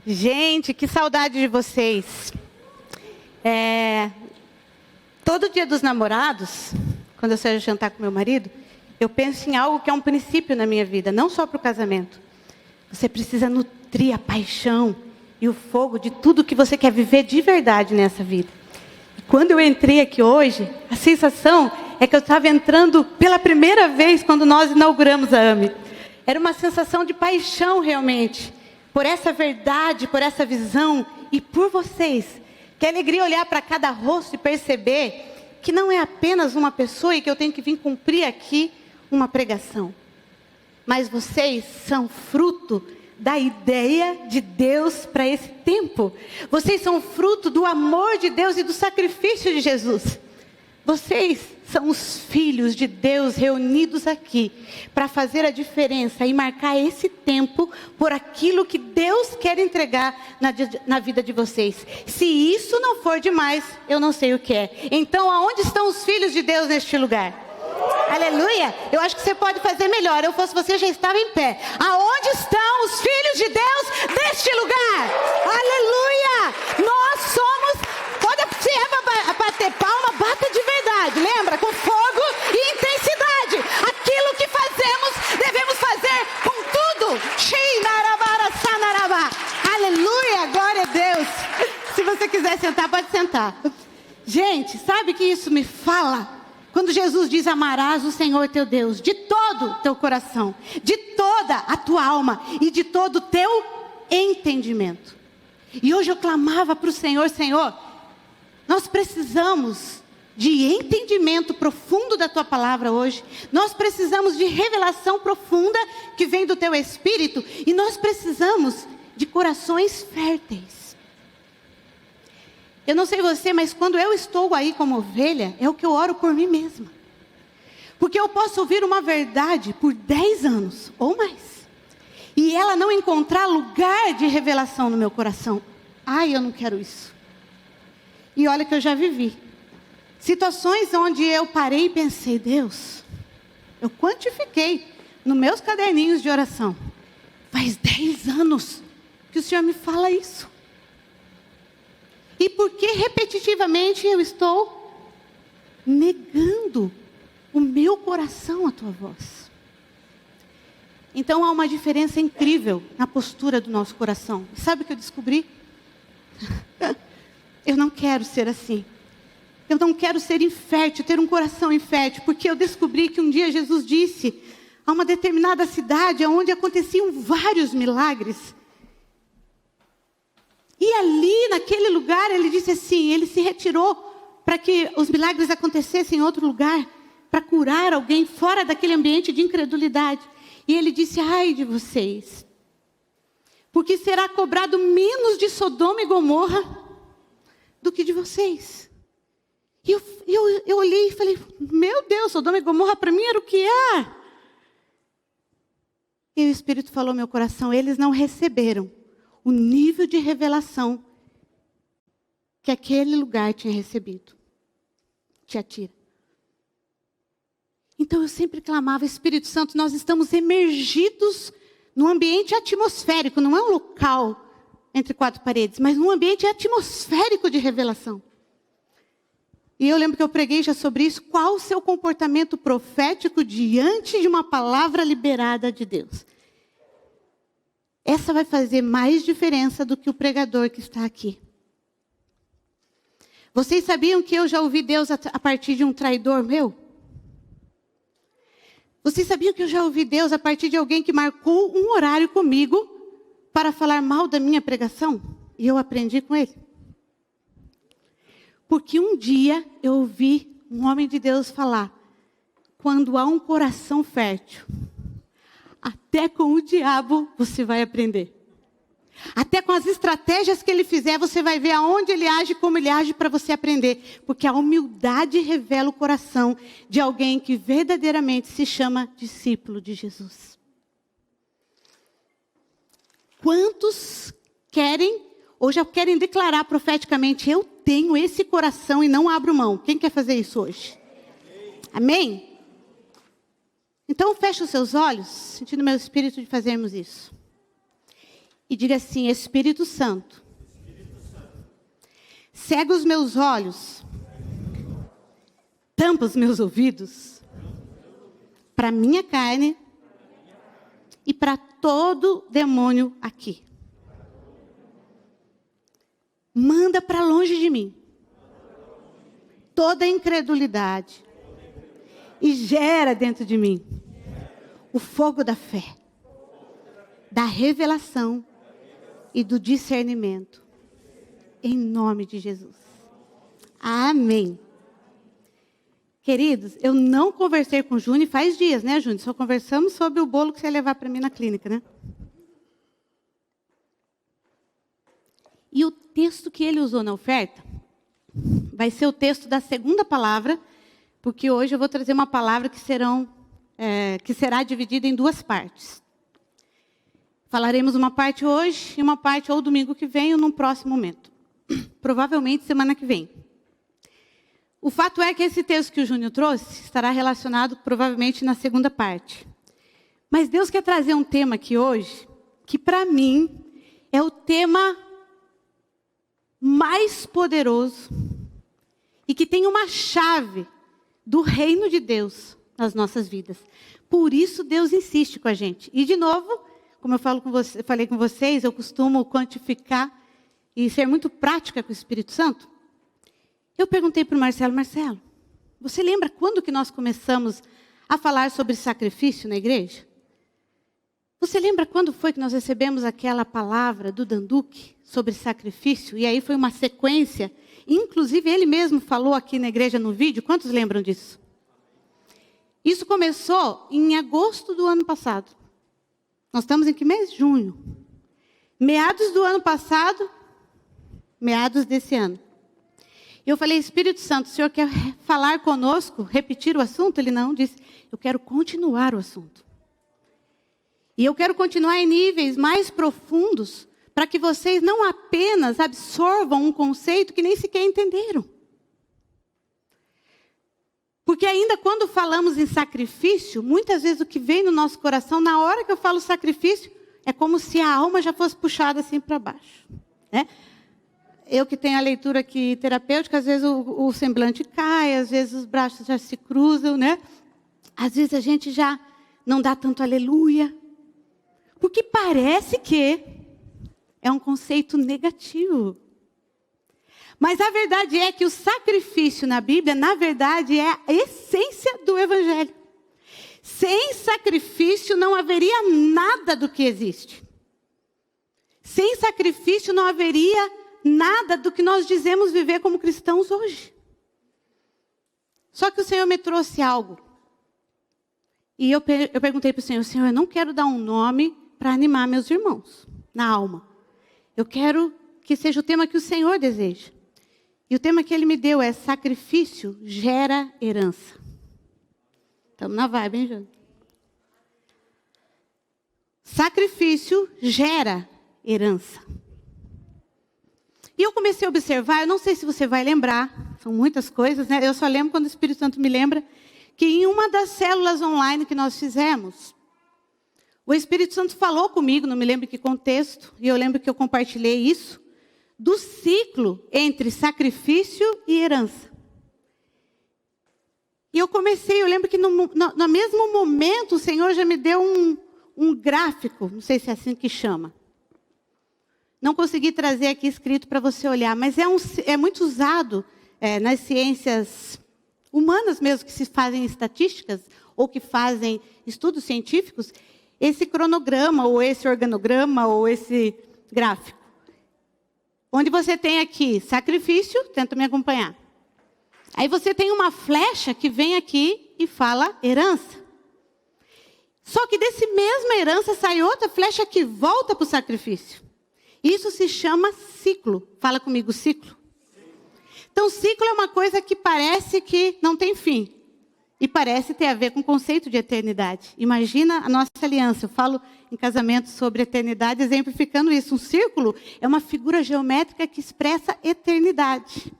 Gente, que saudade de vocês. Todo dia dos namorados, quando eu saio jantar com meu marido, eu penso em algo que é um princípio na minha vida, não só para o casamento. Você precisa nutrir a paixão e o fogo de tudo que você quer viver de verdade nessa vida. E quando eu entrei aqui hoje, a sensação é que eu estava entrando pela primeira vez quando nós inauguramos a AME. Era uma sensação de paixão realmente, por essa verdade, por essa visão e por vocês. Que alegria olhar para cada rosto e perceber que não é apenas uma pessoa e que eu tenho que vir cumprir aqui uma pregação. Mas vocês são fruto da ideia de Deus para esse tempo. Vocês são fruto do amor de Deus e do sacrifício de Jesus. Vocês são os filhos de Deus reunidos aqui para fazer a diferença e marcar esse tempo por aquilo que Deus quer entregar na vida de vocês. Se isso não for demais, eu não sei o que é. Então, aonde estão os filhos de Deus neste lugar? Aleluia! Eu acho que você pode fazer melhor. Eu fosse você, já estava em pé. Aonde estão os filhos de Deus neste lugar? Aleluia! Nós somos... Se é para bater palma, bata de verdade. Lembra? Com fogo e intensidade. Aquilo que fazemos, devemos fazer com tudo. Aleluia! Glória a Deus! Se você quiser sentar, pode sentar. Gente, sabe que isso me fala? Quando Jesus diz: amarás o Senhor teu Deus de todo o teu coração, de toda a tua alma e de todo o teu entendimento. E hoje eu clamava para o Senhor: Senhor, nós precisamos de entendimento profundo da tua palavra hoje. Nós precisamos de revelação profunda que vem do teu Espírito. E nós precisamos de corações férteis. Eu não sei você, mas quando eu estou aí como ovelha, é o que eu oro por mim mesma. Porque eu posso ouvir uma verdade por 10 anos ou mais, e ela não encontrar lugar de revelação no meu coração. Ai, eu não quero isso. E olha que eu já vivi situações onde eu parei e pensei: Deus, eu quantifiquei nos meus caderninhos de oração. Faz 10 anos que o Senhor me fala isso. E por que repetitivamente eu estou negando o meu coração à tua voz? Então há uma diferença incrível na postura do nosso coração. Sabe o que eu descobri? Eu não quero ser assim. Eu não quero ser infértil, ter um coração infértil, porque eu descobri que um dia Jesus disse a uma determinada cidade onde aconteciam vários milagres. E ali, naquele lugar, ele disse assim, ele se retirou para que os milagres acontecessem em outro lugar, para curar alguém fora daquele ambiente de incredulidade. E ele disse: ai de vocês, porque será cobrado menos de Sodoma e Gomorra do que de vocês. E eu olhei e falei: meu Deus, Sodoma e Gomorra para mim era o que é. E o Espírito falou ao meu coração: eles não receberam o nível de revelação que aquele lugar tinha recebido. Tiatira. Então eu sempre clamava: Espírito Santo, nós estamos emergidos num ambiente atmosférico, não é um local entre 4 paredes, mas num ambiente atmosférico de revelação. E eu lembro que eu preguei já sobre isso. Qual o seu comportamento profético diante de uma palavra liberada de Deus? Essa vai fazer mais diferença do que o pregador que está aqui. Vocês sabiam que eu já ouvi Deus a partir de um traidor meu? Vocês sabiam que eu já ouvi Deus a partir de alguém que marcou um horário comigo para falar mal da minha pregação? E eu aprendi com ele. Porque um dia eu ouvi um homem de Deus falar: quando há um coração fértil, até com o diabo você vai aprender. Até com as estratégias que ele fizer, você vai ver aonde ele age, como ele age, para você aprender. Porque a humildade revela o coração de alguém que verdadeiramente se chama discípulo de Jesus. Quantos querem, ou já querem declarar profeticamente: eu tenho esse coração e não abro mão? Quem quer fazer isso hoje? Amém? Então feche os seus olhos, sentindo meu espírito de fazermos isso. E diga assim: Espírito Santo, cega os meus olhos, tampa os meus ouvidos, para minha carne e para todo demônio aqui. Manda para longe de mim toda incredulidade e gera dentro de mim o fogo da fé, da revelação e do discernimento. Em nome de Jesus. Amém. Queridos, eu não conversei com o Júnior faz dias, né, Júnior? Só conversamos sobre o bolo que você ia levar para mim na clínica, né? E o texto que ele usou na oferta vai ser o texto da segunda palavra, porque hoje eu vou trazer uma palavra que será dividida em duas partes. Falaremos uma parte hoje e uma parte ou domingo que vem ou num próximo momento. Provavelmente semana que vem. O fato é que esse texto que o Júnior trouxe estará relacionado provavelmente na segunda parte. Mas Deus quer trazer um tema aqui hoje, que para mim é o tema mais poderoso e que tem uma chave do reino de Deus nas nossas vidas. Por isso Deus insiste com a gente. E de novo, como eu falei com vocês, eu costumo quantificar e ser muito prática com o Espírito Santo. Eu perguntei para o Marcelo: Marcelo, você lembra quando que nós começamos a falar sobre sacrifício na igreja? Você lembra quando foi que nós recebemos aquela palavra do Danduque sobre sacrifício? E aí foi uma sequência. Inclusive ele mesmo falou aqui na igreja no vídeo. Quantos lembram disso? Isso começou em agosto do ano passado. Nós estamos em que mês? Junho. Meados do ano passado, meados desse ano. Eu falei: Espírito Santo, o Senhor quer falar conosco, repetir o assunto? Ele não, disse: eu quero continuar o assunto. E eu quero continuar em níveis mais profundos, para que vocês não apenas absorvam um conceito que nem sequer entenderam. Porque ainda quando falamos em sacrifício, muitas vezes o que vem no nosso coração, na hora que eu falo sacrifício, é como se a alma já fosse puxada assim para baixo, né? Eu que tenho a leitura aqui terapêutica, às vezes o semblante cai, às vezes os braços já se cruzam, né? Às vezes a gente já não dá tanto aleluia. Porque parece que é um conceito negativo. Mas a verdade é que o sacrifício na Bíblia, na verdade, é a essência do Evangelho. Sem sacrifício não haveria nada do que existe. Sem sacrifício não haveria nada do que nós dizemos viver como cristãos hoje. Só que o Senhor me trouxe algo. E eu perguntei para o Senhor: Senhor, eu não quero dar um nome para animar meus irmãos na alma. Eu quero que seja o tema que o Senhor deseja. E o tema que Ele me deu é: sacrifício gera herança. Estamos na vibe, hein, Jânio? Sacrifício gera herança. E eu comecei a observar, eu não sei se você vai lembrar, são muitas coisas, né? Eu só lembro quando o Espírito Santo me lembra que em uma das células online que nós fizemos, o Espírito Santo falou comigo, não me lembro em que contexto, e eu lembro que eu compartilhei isso, do ciclo entre sacrifício e herança. E eu lembro que no mesmo momento o Senhor já me deu um gráfico, não sei se é assim que chama. Não consegui trazer aqui escrito para você olhar, mas é muito usado nas ciências humanas mesmo, que se fazem estatísticas, ou que fazem estudos científicos, esse cronograma, ou esse organograma, ou esse gráfico. Onde você tem aqui sacrifício, tenta me acompanhar. Aí você tem uma flecha que vem aqui e fala herança. Só que desse mesma herança sai outra flecha que volta para o sacrifício. Isso se chama ciclo. Fala comigo, ciclo. Então, ciclo é uma coisa que parece que não tem fim. E parece ter a ver com o conceito de eternidade. Imagina a nossa aliança. Eu falo em casamento sobre eternidade, exemplificando isso. Um círculo é uma figura geométrica que expressa eternidade.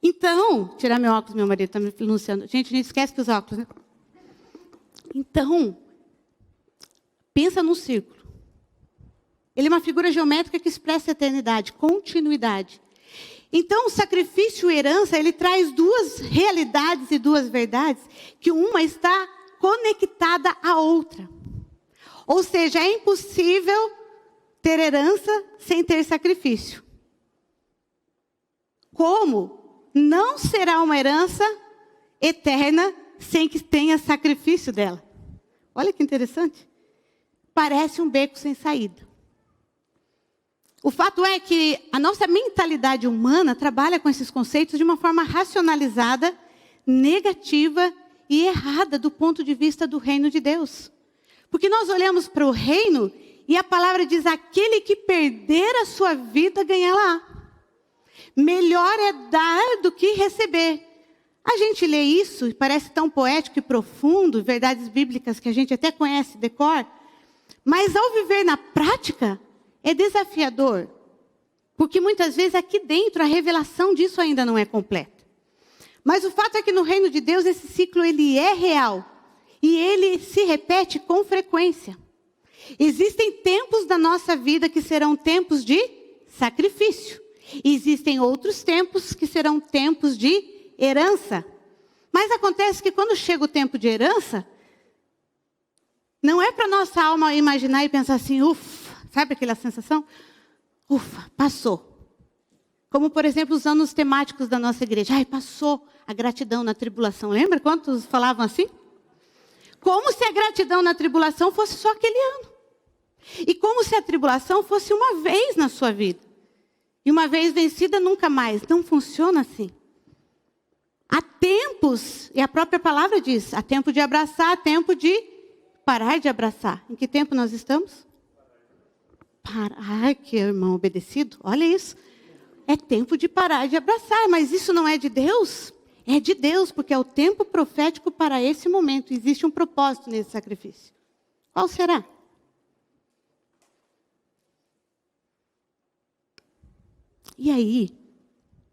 Então, tirar meu óculos, meu marido está me anunciando. Gente, a gente esquece que os óculos, né? Então, pensa num círculo. Ele é uma figura geométrica que expressa eternidade, continuidade. Então, o sacrifício e herança, ele traz duas realidades e duas verdades, que uma está conectada à outra. Ou seja, é impossível ter herança sem ter sacrifício. Como não será uma herança eterna sem que tenha sacrifício dela? Olha que interessante. Parece um beco sem saída. O fato é que a nossa mentalidade humana trabalha com esses conceitos de uma forma racionalizada, negativa e errada do ponto de vista do reino de Deus. Porque nós olhamos para o reino e a palavra diz: aquele que perder a sua vida, ganha-la. Melhor é dar do que receber. A gente lê isso e parece tão poético e profundo, verdades bíblicas que a gente até conhece de cor, mas ao viver na prática, é desafiador, porque muitas vezes aqui dentro a revelação disso ainda não é completa. Mas o fato é que no reino de Deus esse ciclo ele é real e ele se repete com frequência. Existem tempos da nossa vida que serão tempos de sacrifício. Existem outros tempos que serão tempos de herança. Mas acontece que quando chega o tempo de herança, não é para nossa alma imaginar e pensar assim, ufa. Sabe aquela sensação? Ufa, passou. Como, por exemplo, os anos temáticos da nossa igreja. Ai, passou a gratidão na tribulação. Lembra quantos falavam assim? Como se a gratidão na tribulação fosse só aquele ano. E como se a tribulação fosse uma vez na sua vida. E uma vez vencida, nunca mais. Não funciona assim. Há tempos, e a própria palavra diz, há tempo de abraçar, há tempo de parar de abraçar. Em que tempo nós estamos? Ai, que irmão obedecido, olha isso. É tempo de parar de abraçar, mas isso não é de Deus? É de Deus, porque é o tempo profético para esse momento. Existe um propósito nesse sacrifício. Qual será? E aí,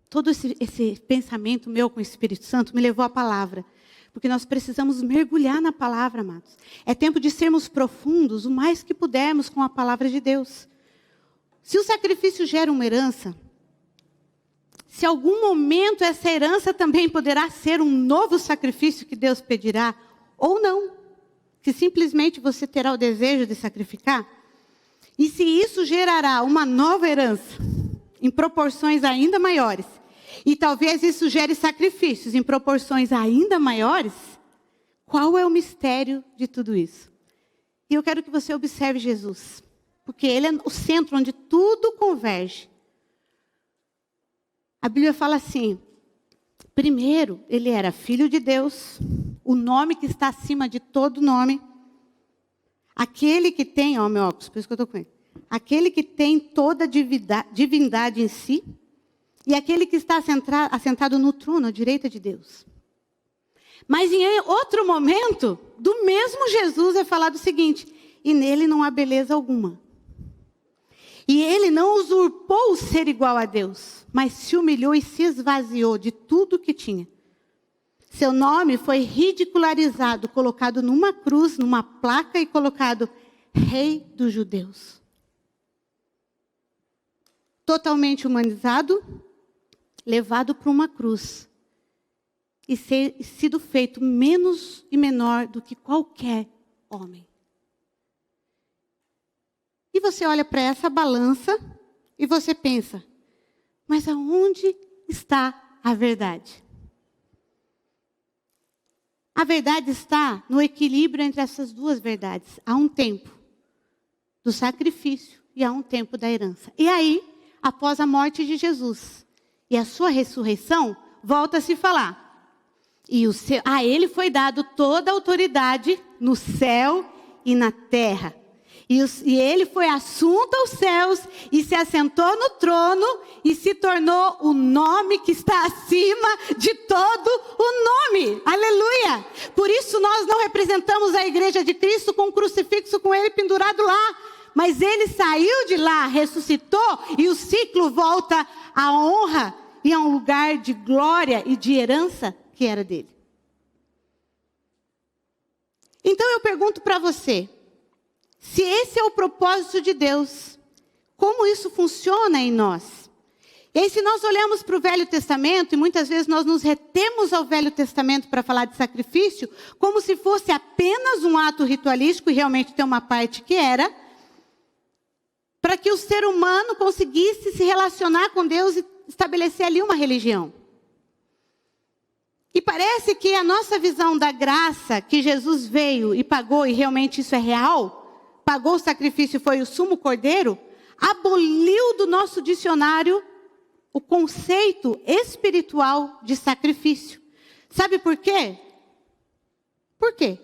todo esse pensamento meu com o Espírito Santo me levou à palavra. Porque nós precisamos mergulhar na palavra, amados. É tempo de sermos profundos o mais que pudermos com a palavra de Deus. Se o sacrifício gera uma herança, se em algum momento essa herança também poderá ser um novo sacrifício que Deus pedirá, ou não, que simplesmente você terá o desejo de sacrificar, e se isso gerará uma nova herança, em proporções ainda maiores, e talvez isso gere sacrifícios em proporções ainda maiores, qual é o mistério de tudo isso? E eu quero que você observe Jesus, porque Ele é o centro onde tudo converge. A Bíblia fala assim, primeiro, Ele era Filho de Deus, o nome que está acima de todo nome, aquele que tem, ó meu óculos, por isso que eu estou com ele, aquele que tem toda a divindade em si, e aquele que está assentado no trono, à direita de Deus. Mas em outro momento, do mesmo Jesus é falado o seguinte, e nele não há beleza alguma. E ele não usurpou o ser igual a Deus, mas se humilhou e se esvaziou de tudo que tinha. Seu nome foi ridicularizado, colocado numa cruz, numa placa e colocado Rei dos Judeus. Totalmente humanizado, levado para uma cruz e sido feito menos e menor do que qualquer homem. E você olha para essa balança e você pensa, mas aonde está a verdade? A verdade está no equilíbrio entre essas duas verdades. Há um tempo do sacrifício e há um tempo da herança. E aí, após a morte de Jesus e a sua ressurreição, volta a se falar. E a ele foi dado toda a autoridade no céu e na terra. E ele foi assunto aos céus e se assentou no trono e se tornou o nome que está acima de todo o nome. Aleluia! Por isso nós não representamos a igreja de Cristo com um crucifixo com ele pendurado lá. Mas ele saiu de lá, ressuscitou e o ciclo volta à honra e a um lugar de glória e de herança que era dele. Então eu pergunto para você, se esse é o propósito de Deus, como isso funciona em nós. E aí, se nós olhamos para o Velho Testamento, e muitas vezes nós nos retemos ao Velho Testamento para falar de sacrifício, como se fosse apenas um ato ritualístico, e realmente tem uma parte que era, para que o ser humano conseguisse se relacionar com Deus e estabelecer ali uma religião. E parece que a nossa visão da graça, que Jesus veio e pagou, e realmente isso é real, pagou o sacrifício e foi o sumo cordeiro, aboliu do nosso dicionário o conceito espiritual de sacrifício. Sabe por quê? Por quê?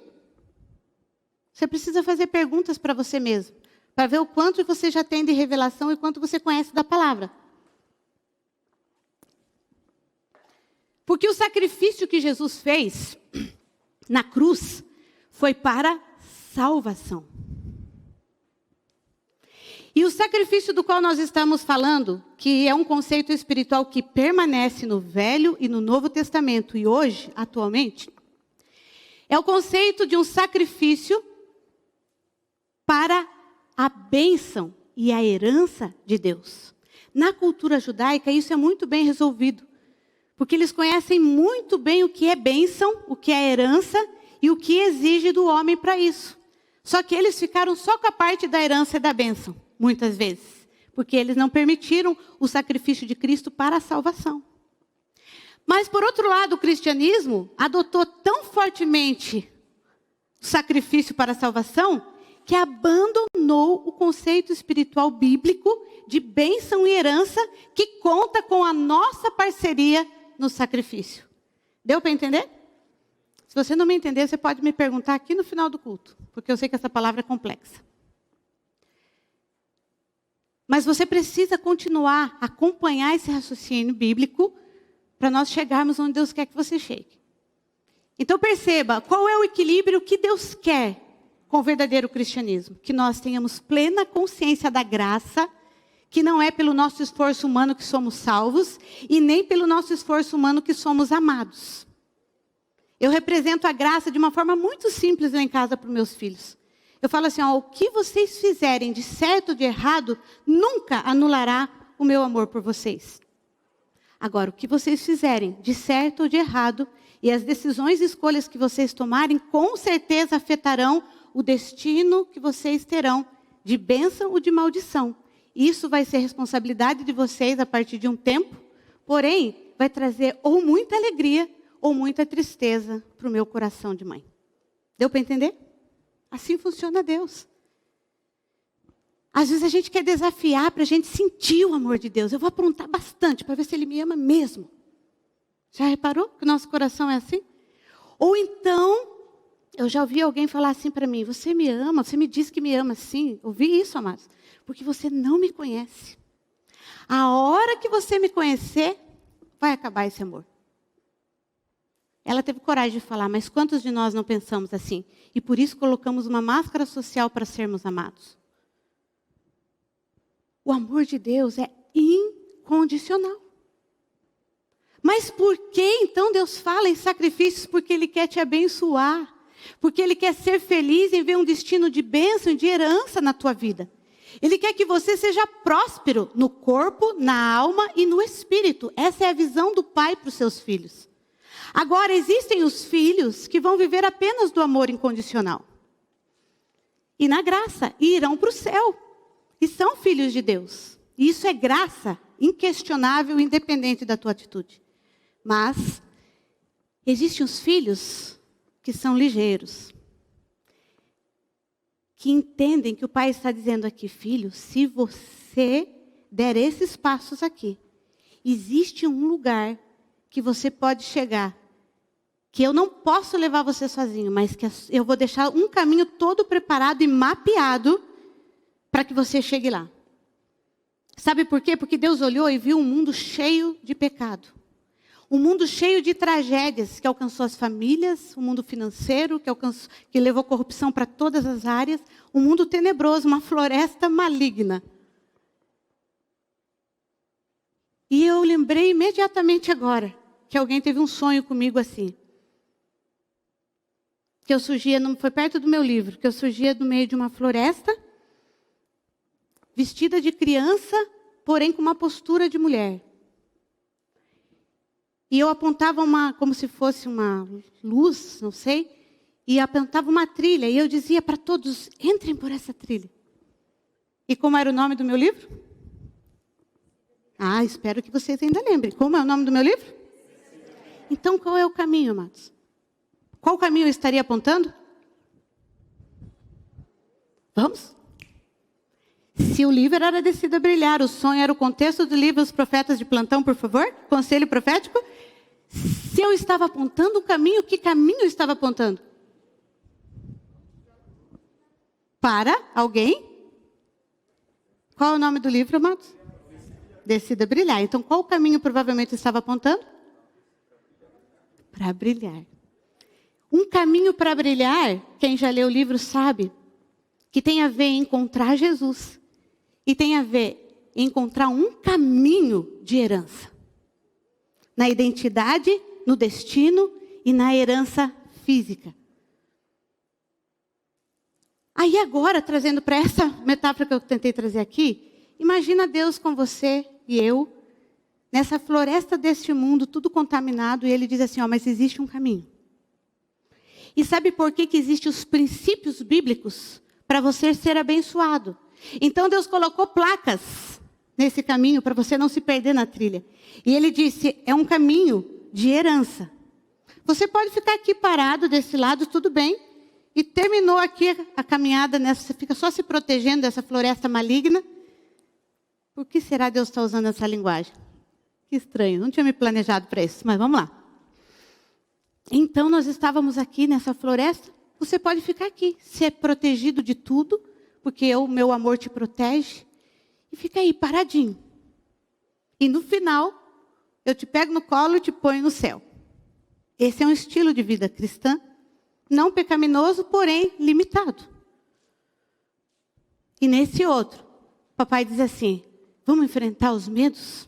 Você precisa fazer perguntas para você mesmo, para ver o quanto você já tem de revelação e quanto você conhece da palavra. Porque o sacrifício que Jesus fez na cruz foi para salvação. E o sacrifício do qual nós estamos falando, que é um conceito espiritual que permanece no Velho e no Novo Testamento e hoje, atualmente, é o conceito de um sacrifício para a bênção e a herança de Deus. Na cultura judaica, isso é muito bem resolvido. Porque eles conhecem muito bem o que é bênção, o que é herança e o que exige do homem para isso. Só que eles ficaram só com a parte da herança e da bênção, muitas vezes. Porque eles não permitiram o sacrifício de Cristo para a salvação. Mas, por outro lado, o cristianismo adotou tão fortemente o sacrifício para a salvação que abandonou o conceito espiritual bíblico de bênção e herança que conta com a nossa parceria no sacrifício. Deu para entender? Se você não me entender, você pode me perguntar aqui no final do culto, porque eu sei que essa palavra é complexa. Mas você precisa continuar a acompanhar esse raciocínio bíblico para nós chegarmos onde Deus quer que você chegue. Então perceba, qual é o equilíbrio que Deus quer com o verdadeiro cristianismo? Que nós tenhamos plena consciência da graça, que não é pelo nosso esforço humano que somos salvos, e nem pelo nosso esforço humano que somos amados. Eu represento a graça de uma forma muito simples lá em casa para os meus filhos. Eu falo assim, ó, o que vocês fizerem de certo ou de errado, nunca anulará o meu amor por vocês. Agora, o que vocês fizerem de certo ou de errado, e as decisões e escolhas que vocês tomarem, com certeza afetarão o destino que vocês terão, de bênção ou de maldição. Isso vai ser responsabilidade de vocês a partir de um tempo, porém, vai trazer ou muita alegria ou muita tristeza para o meu coração de mãe. Deu para entender? Assim funciona Deus. Às vezes a gente quer desafiar para a gente sentir o amor de Deus. Eu vou aprontar bastante para ver se Ele me ama mesmo. Já reparou que o nosso coração é assim? Ou então, eu já ouvi alguém falar assim para mim, você me ama, você me diz que me ama assim. Ouvi isso, amados. Porque você não me conhece. A hora que você me conhecer, vai acabar esse amor. Ela teve coragem de falar, mas quantos de nós não pensamos assim? E por isso colocamos uma máscara social para sermos amados. O amor de Deus é incondicional. Mas por que então Deus fala em sacrifícios? Porque Ele quer te abençoar. Porque Ele quer ser feliz em ver um destino de bênção e de herança na tua vida. Ele quer que você seja próspero no corpo, na alma e no espírito. Essa é a visão do Pai para os seus filhos. Agora, existem os filhos que vão viver apenas do amor incondicional. E na graça, e irão para o céu. E são filhos de Deus. E isso é graça, inquestionável, independente da tua atitude. Mas, existem os filhos que são ligeiros. Que entendem que o Pai está dizendo aqui, filho, se você der esses passos aqui, existe um lugar que você pode chegar, que eu não posso levar você sozinho, mas que eu vou deixar um caminho todo preparado e mapeado para que você chegue lá. Sabe por quê? Porque Deus olhou e viu um mundo cheio de pecado. Um mundo cheio de tragédias que alcançou as famílias, o mundo financeiro que levou corrupção para todas as áreas, um mundo tenebroso, uma floresta maligna. E eu lembrei imediatamente agora que alguém teve um sonho comigo assim. Que eu surgia, foi perto do meu livro, que eu surgia no meio de uma floresta, vestida de criança, porém com uma postura de mulher. E eu apontava como se fosse uma luz, não sei, e apontava uma trilha. E eu dizia para todos, entrem por essa trilha. E como era o nome do meu livro? Espero que vocês ainda lembrem. Como é o nome do meu livro? Então, qual é o caminho, amados? Qual caminho eu estaria apontando? Vamos? Se o livro era Decida Brilhar, o sonho era o contexto do livro Os Profetas de Plantão, por favor? Conselho profético? Se eu estava apontando um caminho, que caminho eu estava apontando? Para alguém? Qual é o nome do livro, amados? Decida Brilhar. Então, qual o caminho provavelmente eu estava apontando? Para brilhar. Um caminho para brilhar, quem já leu o livro sabe, que tem a ver em encontrar Jesus. E tem a ver em encontrar um caminho de herança. Na identidade, no destino e na herança física. Aí agora, trazendo para essa metáfora que eu tentei trazer aqui, imagina Deus com você e eu, nessa floresta deste mundo, tudo contaminado, e Ele diz assim, mas existe um caminho. E sabe por que existem os princípios bíblicos? Para você ser abençoado. Então Deus colocou placas nesse caminho para você não se perder na trilha. E Ele disse, é um caminho de herança. Você pode ficar aqui parado desse lado, tudo bem. E terminou aqui a caminhada, você fica só se protegendo dessa floresta maligna. Por que será Deus está usando essa linguagem? Que estranho, não tinha me planejado para isso, mas vamos lá. Então nós estávamos aqui nessa floresta. Você pode ficar aqui, ser protegido de tudo, porque o meu amor te protege. E fica aí, paradinho. E no final, eu te pego no colo e te ponho no céu. Esse é um estilo de vida cristã, não pecaminoso, porém limitado. E nesse outro, papai diz assim, vamos enfrentar os medos?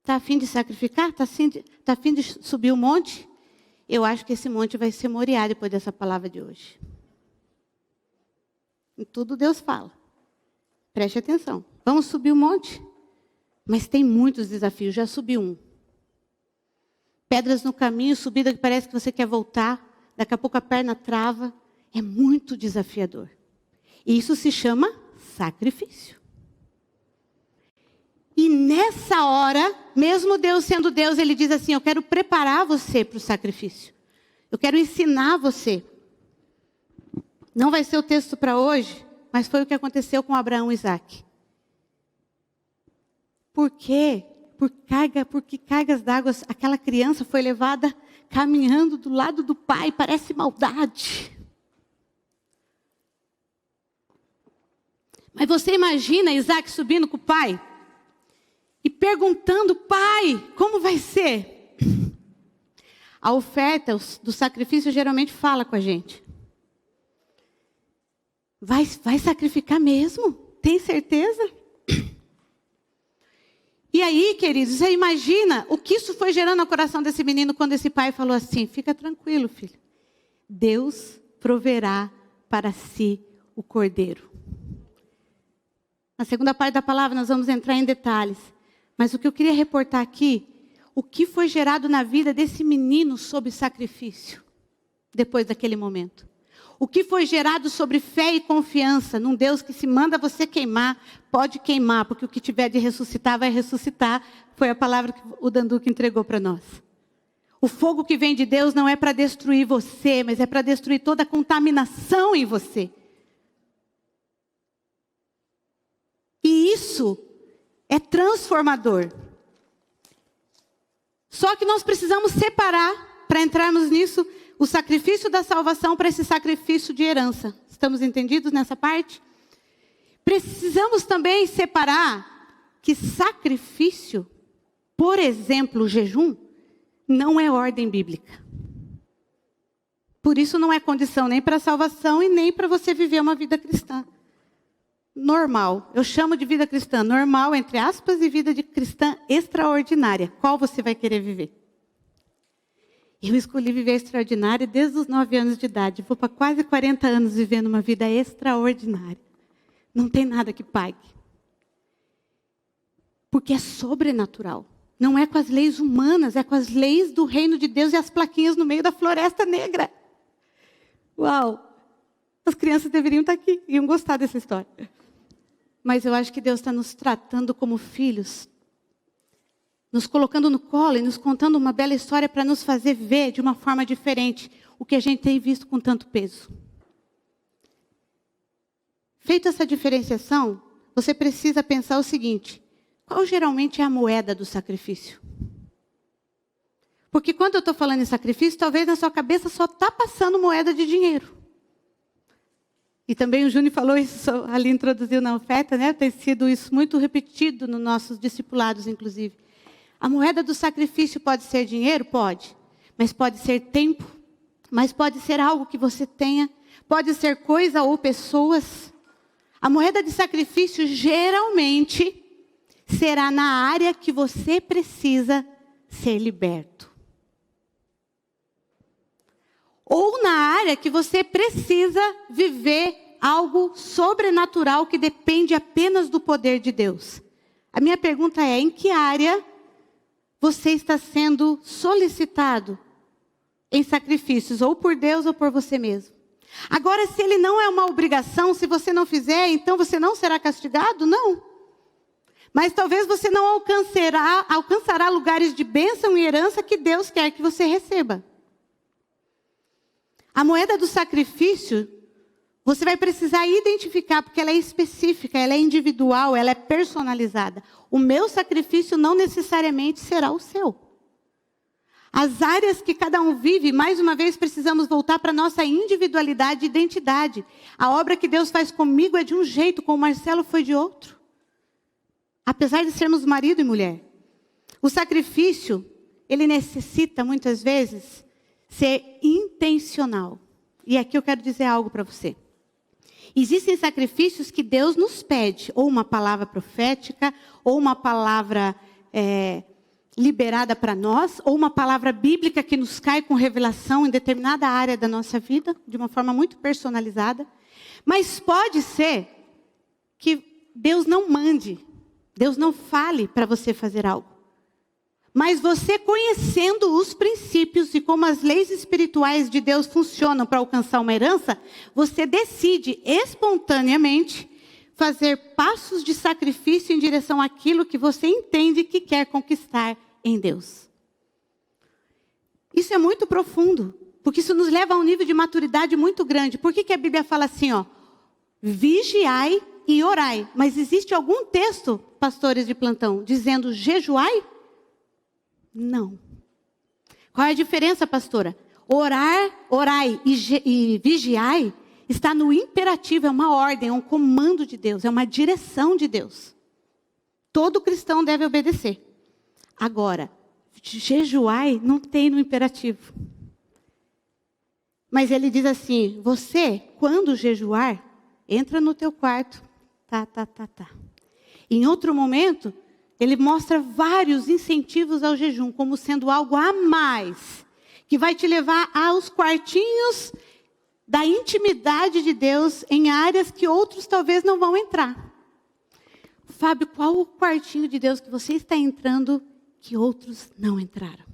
Está a fim de sacrificar? Está a fim de subir o monte? Eu acho que esse monte vai ser Moriá depois dessa palavra de hoje. Em tudo Deus fala. Preste atenção. Vamos subir o monte? Mas tem muitos desafios. Já subi um. Pedras no caminho, subida que parece que você quer voltar. Daqui a pouco a perna trava. É muito desafiador. E isso se chama sacrifício. E nessa hora, mesmo Deus sendo Deus, Ele diz assim, eu quero preparar você para o sacrifício. Eu quero ensinar você. Não vai ser o texto para hoje, mas foi o que aconteceu com Abraão e Isaac. Por quê? Porque cargas d'água, aquela criança foi levada caminhando do lado do pai, parece maldade. Mas você imagina Isaac subindo com o pai? E perguntando, pai, como vai ser? A oferta do sacrifício geralmente fala com a gente. Vai sacrificar mesmo? Tem certeza? E aí, queridos, você imagina o que isso foi gerando no coração desse menino quando esse pai falou assim, fica tranquilo, filho. Deus proverá para si o cordeiro. Na segunda parte da palavra nós vamos entrar em detalhes. Mas o que eu queria reportar aqui, o que foi gerado na vida desse menino sob sacrifício, depois daquele momento. O que foi gerado sobre fé e confiança num Deus que se manda você queimar, pode queimar, porque o que tiver de ressuscitar, vai ressuscitar. Foi a palavra que o Danduque entregou para nós. O fogo que vem de Deus não é para destruir você, mas é para destruir toda a contaminação em você. E isso é transformador. Só que nós precisamos separar, para entrarmos nisso, o sacrifício da salvação para esse sacrifício de herança. Estamos entendidos nessa parte? Precisamos também separar que sacrifício, por exemplo, jejum, não é ordem bíblica. Por isso não é condição nem para a salvação e nem para você viver uma vida cristã. Normal, eu chamo de vida cristã normal, entre aspas, e vida de cristã extraordinária. Qual você vai querer viver? Eu escolhi viver extraordinário desde os 9 anos de idade. Vou para quase 40 anos vivendo uma vida extraordinária. Não tem nada que pague. Porque é sobrenatural. Não é com as leis humanas, é com as leis do reino de Deus e as plaquinhas no meio da floresta negra. Uau! As crianças deveriam estar aqui, iam gostar dessa história. Mas eu acho que Deus está nos tratando como filhos, nos colocando no colo e nos contando uma bela história para nos fazer ver de uma forma diferente o que a gente tem visto com tanto peso. Feita essa diferenciação, você precisa pensar o seguinte: qual geralmente é a moeda do sacrifício? Porque quando eu estou falando em sacrifício, talvez na sua cabeça só está passando moeda de dinheiro. E também o Júnior falou isso, ali introduziu na oferta, né? Tem sido isso muito repetido nos nossos discipulados, inclusive. A moeda do sacrifício pode ser dinheiro? Pode. Mas pode ser tempo. Mas pode ser algo que você tenha. Pode ser coisa ou pessoas. A moeda de sacrifício geralmente será na área que você precisa ser liberto. Ou na área que você precisa viver algo sobrenatural que depende apenas do poder de Deus. A minha pergunta é: em que área você está sendo solicitado em sacrifícios, ou por Deus ou por você mesmo? Agora, se ele não é uma obrigação, se você não fizer, então você não será castigado? Não. Mas talvez você não alcançará lugares de bênção e herança que Deus quer que você receba. A moeda do sacrifício, você vai precisar identificar, porque ela é específica, ela é individual, ela é personalizada. O meu sacrifício não necessariamente será o seu. As áreas que cada um vive, mais uma vez precisamos voltar para a nossa individualidade e identidade. A obra que Deus faz comigo é de um jeito, com o Marcelo foi de outro. Apesar de sermos marido e mulher. O sacrifício, ele necessita muitas vezes ser intencional. E aqui eu quero dizer algo para você. Existem sacrifícios que Deus nos pede, ou uma palavra profética, ou uma palavra liberada para nós, ou uma palavra bíblica que nos cai com revelação em determinada área da nossa vida, de uma forma muito personalizada. Mas pode ser que Deus não mande, Deus não fale para você fazer algo. Mas você, conhecendo os princípios e como as leis espirituais de Deus funcionam para alcançar uma herança, você decide espontaneamente fazer passos de sacrifício em direção àquilo que você entende que quer conquistar em Deus. Isso é muito profundo, porque isso nos leva a um nível de maturidade muito grande. Por que a Bíblia fala assim, ó? Vigiai e orai. Mas existe algum texto, pastores de plantão, dizendo jejuai? Não. Qual é a diferença, pastora? Orai e vigiai está no imperativo, é uma ordem, é um comando de Deus, é uma direção de Deus. Todo cristão deve obedecer. Agora, jejuai não tem no imperativo. Mas ele diz assim, você, quando jejuar, entra no teu quarto. Em outro momento, ele mostra vários incentivos ao jejum, como sendo algo a mais, que vai te levar aos quartinhos da intimidade de Deus em áreas que outros talvez não vão entrar. Fábio, qual o quartinho de Deus que você está entrando que outros não entraram?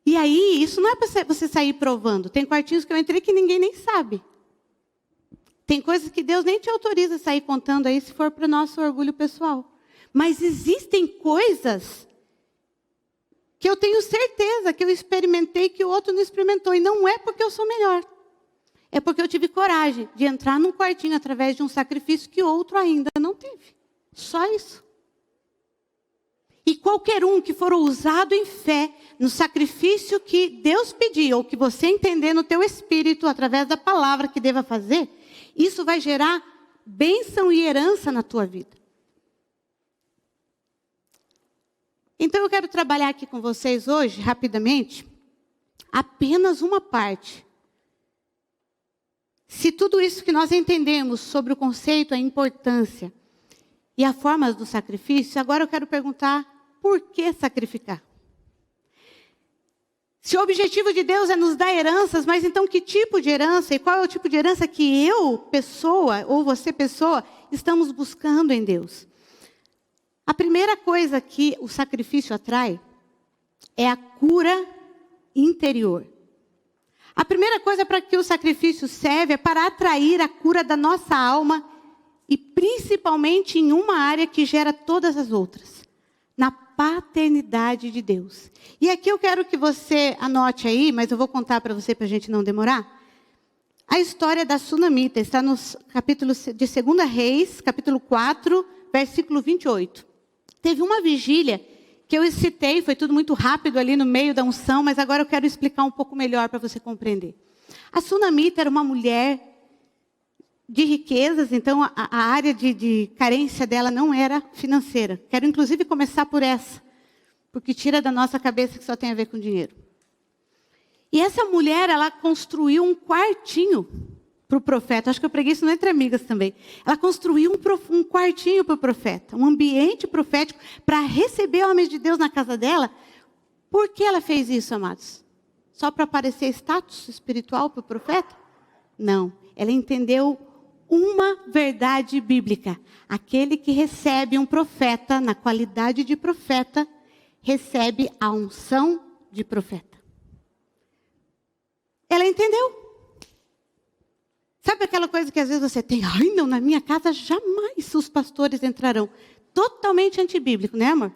E aí, isso não é para você sair provando. Tem quartinhos que eu entrei que ninguém nem sabe. Tem coisas que Deus nem te autoriza a sair contando aí, se for para o nosso orgulho pessoal. Mas existem coisas que eu tenho certeza que eu experimentei que o outro não experimentou. E não é porque eu sou melhor. É porque eu tive coragem de entrar num quartinho através de um sacrifício que outro ainda não teve. Só isso. E qualquer um que for ousado em fé, no sacrifício que Deus pediu, ou que você entender no teu espírito, através da palavra que deva fazer, isso vai gerar bênção e herança na tua vida. Então eu quero trabalhar aqui com vocês hoje, rapidamente, apenas uma parte. Se tudo isso que nós entendemos sobre o conceito, a importância e a forma do sacrifício, agora eu quero perguntar, por que sacrificar? Se o objetivo de Deus é nos dar heranças, mas então que tipo de herança e qual é o tipo de herança que eu, pessoa, ou você, pessoa, estamos buscando em Deus? A primeira coisa que o sacrifício atrai é a cura interior. A primeira coisa para que o sacrifício serve é para atrair a cura da nossa alma e principalmente em uma área que gera todas as outras, na paternidade de Deus. E aqui eu quero que você anote aí, mas eu vou contar para você para a gente não demorar. A história da Sunamita está no capítulo de 2 Reis, capítulo 4, versículo 28. Teve uma vigília que eu citei, foi tudo muito rápido ali no meio da unção, mas agora eu quero explicar um pouco melhor para você compreender. A Sunamita era uma mulher de riquezas, então a área de carência dela não era financeira. Quero inclusive começar por essa, porque tira da nossa cabeça que só tem a ver com dinheiro. E essa mulher, ela construiu um quartinho para o profeta. Acho que eu preguei isso no Entre Amigas também. Ela construiu um quartinho para o profeta, um ambiente profético para receber homens de Deus na casa dela. Por que ela fez isso, amados? Só para parecer status espiritual para o profeta? Não. Ela entendeu uma verdade bíblica. Aquele que recebe um profeta, na qualidade de profeta, recebe a unção de profeta. Ela entendeu. Sabe aquela coisa que às vezes você tem? Ai, não, na minha casa jamais os pastores entrarão. Totalmente antibíblico, né, amor?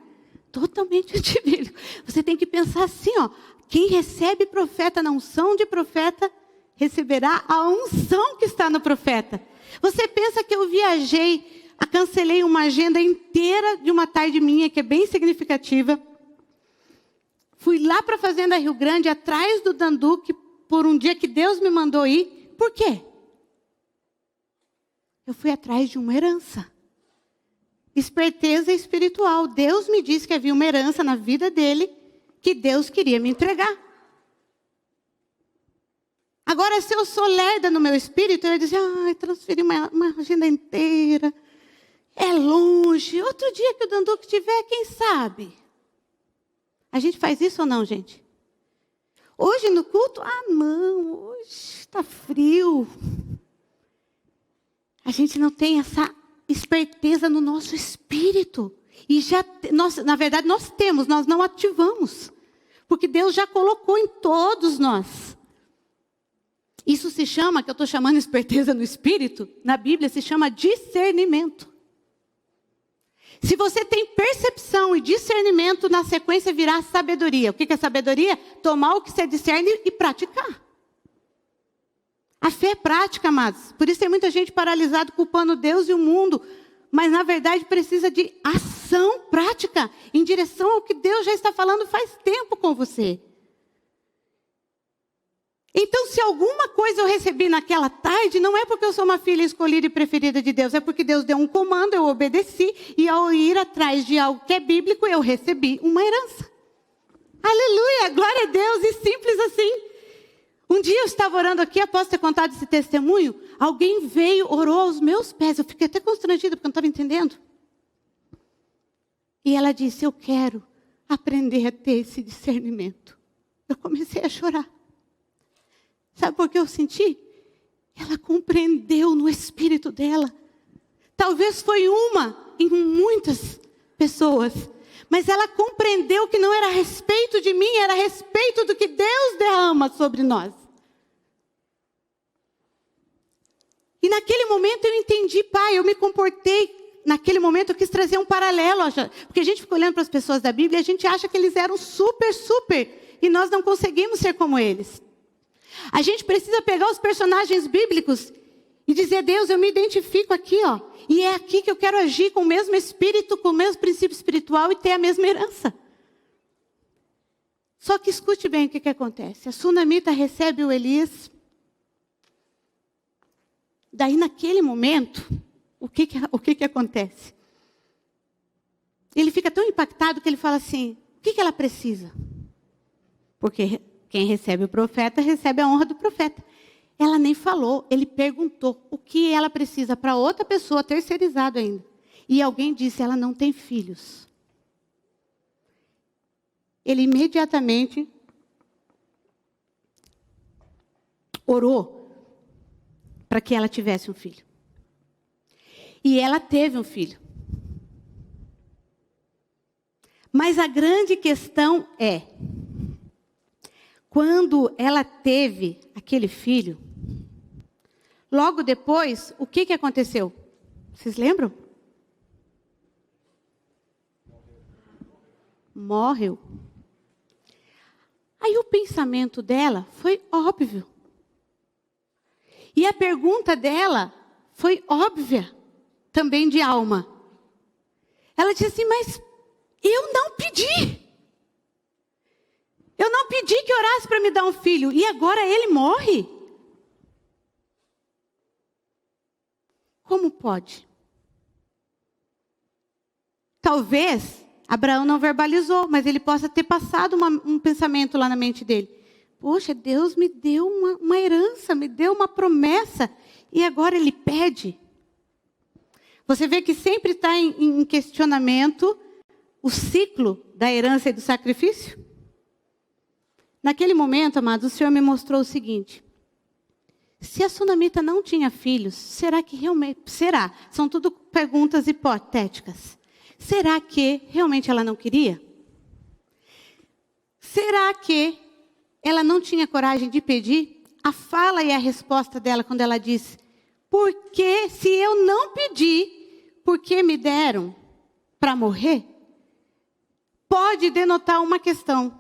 Totalmente antibíblico. Você tem que pensar assim, ó. Quem recebe profeta na unção de profeta, receberá a unção que está no profeta. Você pensa que eu viajei, cancelei uma agenda inteira de uma tarde minha, que é bem significativa. Fui lá para a Fazenda Rio Grande, atrás do Danduque, por um dia que Deus me mandou ir. Por quê? Eu fui atrás de uma herança. Esperteza espiritual. Deus me disse que havia uma herança na vida dele, que Deus queria me entregar. Agora, se eu sou lerda no meu espírito, eu ia dizer, transferi uma agenda inteira. É longe. Outro dia que o Danduque tiver, quem sabe? A gente faz isso ou não, gente? Hoje no culto, não, hoje está frio. A gente não tem essa esperteza no nosso espírito. E na verdade, nós temos, nós não ativamos. Porque Deus já colocou em todos nós. Isso se chama, que eu estou chamando esperteza no espírito, na Bíblia se chama discernimento. Se você tem percepção e discernimento, na sequência virá sabedoria. O que é sabedoria? Tomar o que você discerne e praticar. A fé é prática, amados. Por isso tem muita gente paralisada culpando Deus e o mundo. Mas na verdade precisa de ação prática em direção ao que Deus já está falando faz tempo com você. Então, se alguma coisa eu recebi naquela tarde, não é porque eu sou uma filha escolhida e preferida de Deus, é porque Deus deu um comando, eu obedeci, e ao ir atrás de algo que é bíblico, eu recebi uma herança. Aleluia, glória a Deus, e simples assim. Um dia eu estava orando aqui, após ter contado esse testemunho, alguém veio, orou aos meus pés, eu fiquei até constrangida, porque eu não estava entendendo. E ela disse, eu quero aprender a ter esse discernimento. Eu comecei a chorar. Sabe por que eu senti? Ela compreendeu no espírito dela. Talvez foi uma em muitas pessoas. Mas ela compreendeu que não era a respeito de mim, era a respeito do que Deus derrama sobre nós. E naquele momento eu entendi, pai, eu me comportei. Naquele momento eu quis trazer um paralelo. Porque a gente fica olhando para as pessoas da Bíblia e a gente acha que eles eram super. E nós não conseguimos ser como eles. A gente precisa pegar os personagens bíblicos e dizer, Deus, eu me identifico aqui, ó. E é aqui que eu quero agir com o mesmo espírito, com o mesmo princípio espiritual e ter a mesma herança. Só que escute bem o que acontece. A Sunamita recebe o Elias. Daí, naquele momento, o que acontece? Ele fica tão impactado que ele fala assim, o que ela precisa? Porque quem recebe o profeta, recebe a honra do profeta. Ela nem falou, ele perguntou o que ela precisa para outra pessoa, terceirizado ainda. E alguém disse, ela não tem filhos. Ele imediatamente orou para que ela tivesse um filho. E ela teve um filho. Mas a grande questão é, quando ela teve aquele filho, logo depois, o que aconteceu? Vocês lembram? Morreu. Aí o pensamento dela foi óbvio. E a pergunta dela foi óbvia, também de alma. Ela disse assim, mas eu não pedi. Eu não pedi que orasse para me dar um filho. E agora ele morre? Como pode? Talvez Abraão não verbalizou, mas ele possa ter passado um pensamento lá na mente dele. Poxa, Deus me deu uma herança, me deu uma promessa, e agora ele pede. Você vê que sempre está em questionamento o ciclo da herança e do sacrifício? Naquele momento, amados, o Senhor me mostrou o seguinte. Se a sunamita não tinha filhos, será que realmente... Será? São tudo perguntas hipotéticas. Será que realmente ela não queria? Será que ela não tinha coragem de pedir? A fala e a resposta dela quando ela disse, porque se eu não pedi, por que me deram para morrer? Pode denotar uma questão.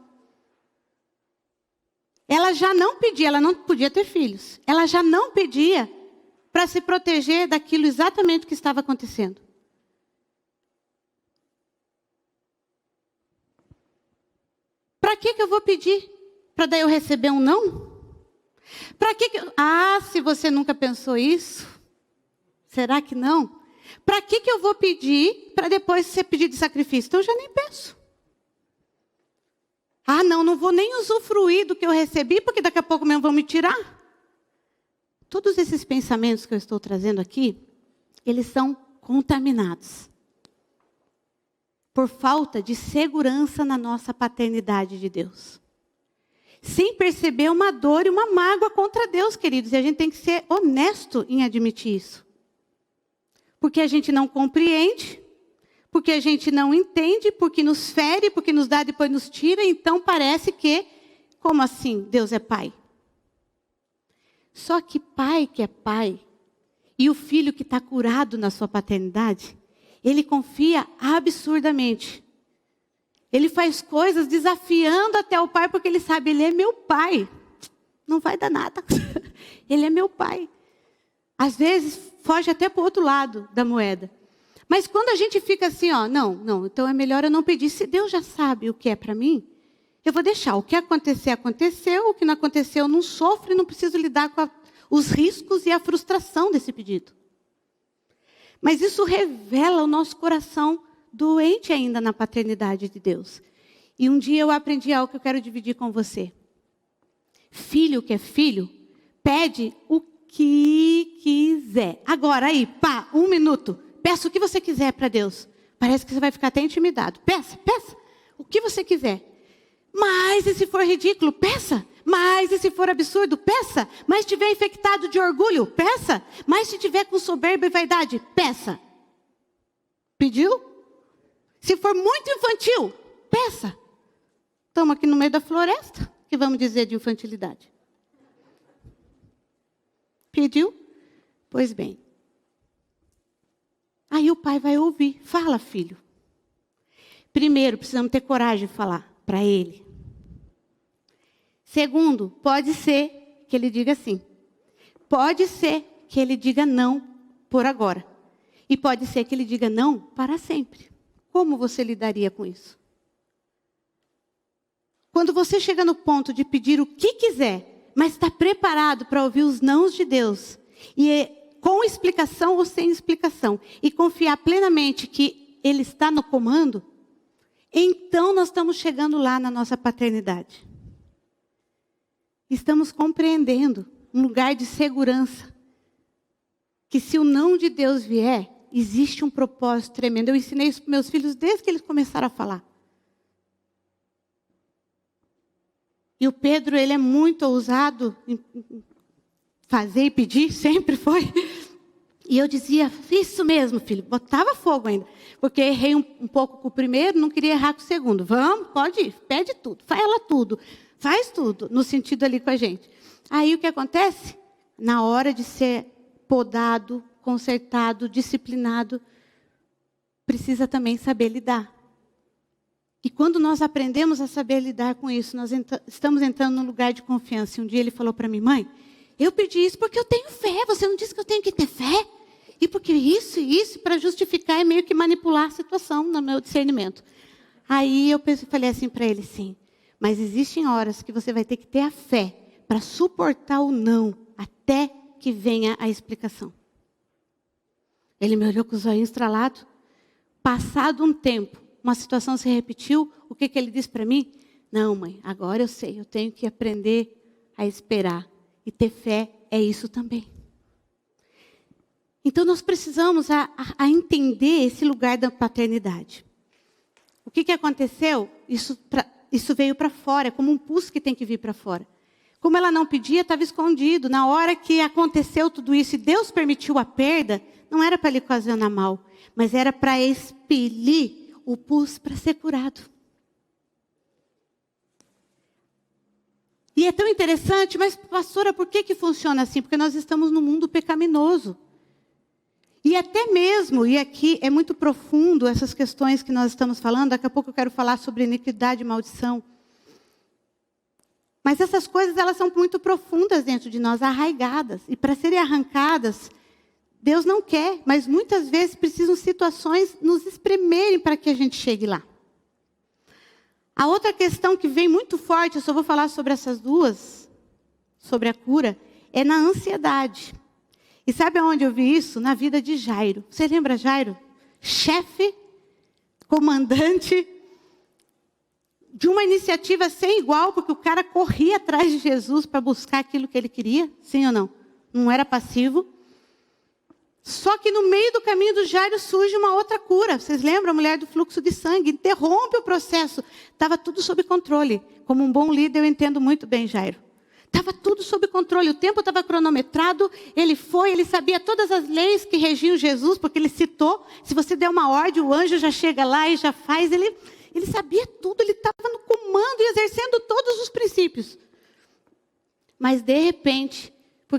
Ela já não pedia, ela não podia ter filhos. Ela já não pedia para se proteger daquilo exatamente que estava acontecendo. Para que eu vou pedir? Para daí eu receber um não? Para que se você nunca pensou isso, será que não? Para que eu vou pedir para depois ser pedido de sacrifício? Então eu já nem penso. Não vou nem usufruir do que eu recebi, porque daqui a pouco mesmo vão me tirar. Todos esses pensamentos que eu estou trazendo aqui, eles são contaminados por falta de segurança na nossa paternidade de Deus. Sem perceber uma dor e uma mágoa contra Deus, queridos. E a gente tem que ser honesto em admitir isso. Porque a gente não compreende, porque a gente não entende, porque nos fere, porque nos dá, depois nos tira. Então parece que, como assim, Deus é pai? Só que pai que é pai, e o filho que está curado na sua paternidade, ele confia absurdamente. Ele faz coisas desafiando até o pai, porque ele sabe, ele é meu pai. Não vai dar nada. Ele é meu pai. Às vezes, foge até para o outro lado da moeda. Mas quando a gente fica assim, não, então é melhor eu não pedir. Se Deus já sabe o que é para mim, eu vou deixar. O que acontecer, aconteceu. O que não aconteceu, eu não sofro e não preciso lidar com os riscos e a frustração desse pedido. Mas isso revela o nosso coração doente ainda na paternidade de Deus. E um dia eu aprendi algo que eu quero dividir com você. Filho que é filho, pede o que quiser. Agora aí, 1 minuto. Peça o que você quiser para Deus. Parece que você vai ficar até intimidado. Peça. O que você quiser. Mas e se for ridículo? Peça. Mas e se for absurdo? Peça. Mas se estiver infectado de orgulho? Peça. Mas se estiver com soberba e vaidade? Peça. Pediu? Se for muito infantil, peça. Estamos aqui no meio da floresta. O que vamos dizer de infantilidade? Pediu? Pois bem. Aí o pai vai ouvir. Fala, filho. Primeiro, precisamos ter coragem de falar para ele. Segundo, pode ser que ele diga sim. Pode ser que ele diga não por agora. E pode ser que ele diga não para sempre. Como você lidaria com isso? Quando você chega no ponto de pedir o que quiser, mas está preparado para ouvir os nãos de Deus, e com explicação ou sem explicação, e confiar plenamente que Ele está no comando, então nós estamos chegando lá na nossa paternidade. Estamos compreendendo um lugar de segurança, que se o não de Deus vier, existe um propósito tremendo. Eu ensinei isso para meus filhos desde que eles começaram a falar. E o Pedro, ele é muito ousado fazer e pedir, sempre foi. E eu dizia, isso mesmo, filho, botava fogo ainda. Porque errei um pouco com o primeiro, não queria errar com o segundo. Vamos, pode ir, pede tudo, fala tudo, faz tudo, no sentido ali com a gente. Aí o que acontece? Na hora de ser podado, consertado, disciplinado, precisa também saber lidar. E quando nós aprendemos a saber lidar com isso, nós estamos entrando num lugar de confiança. E um dia ele falou para mim, mãe, eu pedi isso porque eu tenho fé. Você não disse que eu tenho que ter fé? E porque isso e isso, para justificar, é meio que manipular a situação no meu discernimento. Aí eu falei assim para ele, sim, mas existem horas que você vai ter que ter a fé para suportar o não, até que venha a explicação. Ele me olhou com os olhinhos estralados. Passado um tempo, uma situação se repetiu, o que ele disse para mim? Não, mãe, agora eu sei, eu tenho que aprender a esperar. E ter fé é isso também. Então, nós precisamos a entender esse lugar da paternidade. O que aconteceu? Isso veio para fora, é como um pulso que tem que vir para fora. Como ela não pedia, estava escondido. Na hora que aconteceu tudo isso e Deus permitiu a perda, não era para lhe ocasionar mal, mas era para expelir o pus para ser curado. E é tão interessante, mas pastora, por que funciona assim? Porque nós estamos num mundo pecaminoso. E até mesmo, e aqui é muito profundo essas questões que nós estamos falando, daqui a pouco eu quero falar sobre iniquidade e maldição. Mas essas coisas, elas são muito profundas dentro de nós, arraigadas. E para serem arrancadas, Deus não quer, mas muitas vezes precisam situações nos espremerem para que a gente chegue lá. A outra questão que vem muito forte, eu só vou falar sobre essas duas, sobre a cura, é na ansiedade. E sabe aonde eu vi isso? Na vida de Jairo. Você lembra Jairo? Chefe, comandante de uma iniciativa sem igual, porque o cara corria atrás de Jesus para buscar aquilo que ele queria, sim ou não? Não era passivo. Só que no meio do caminho do Jairo surge uma outra cura. Vocês lembram? A mulher do fluxo de sangue interrompe o processo. Estava tudo sob controle. Como um bom líder, eu entendo muito bem Jairo. Estava tudo sob controle. O tempo estava cronometrado. Ele sabia todas as leis que regiam Jesus, porque ele citou. Se você der uma ordem, o anjo já chega lá e já faz. Ele sabia tudo. Ele estava no comando e exercendo todos os princípios. Mas, de repente...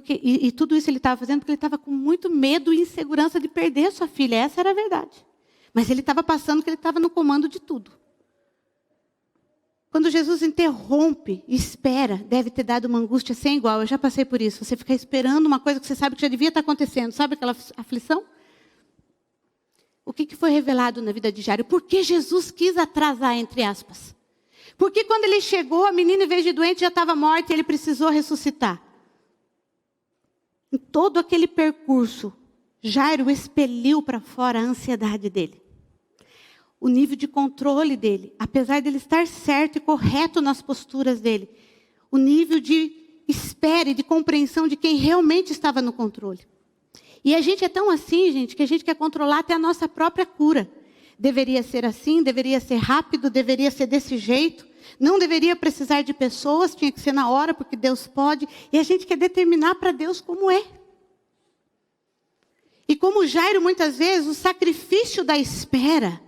E tudo isso ele estava fazendo porque ele estava com muito medo e insegurança de perder a sua filha. Essa era a verdade. Mas ele estava passando que ele estava no comando de tudo. Quando Jesus interrompe e espera, deve ter dado uma angústia sem igual. Eu já passei por isso. Você fica esperando uma coisa que você sabe que já devia estar acontecendo. Sabe aquela aflição? O que foi revelado na vida de Jairo? Por que Jesus quis atrasar, entre aspas? Porque quando ele chegou, a menina, em vez de doente, já estava morta e ele precisou ressuscitar. Em todo aquele percurso, Jairo expeliu para fora a ansiedade dele. O nível de controle dele, apesar dele estar certo e correto nas posturas dele. O nível de espera e de compreensão de quem realmente estava no controle. E a gente é tão assim, gente, que a gente quer controlar até a nossa própria cura. Deveria ser assim, deveria ser rápido, deveria ser desse jeito. Não deveria precisar de pessoas, tinha que ser na hora, porque Deus pode. E a gente quer determinar para Deus como é. E como Jairo, muitas vezes, o sacrifício da espera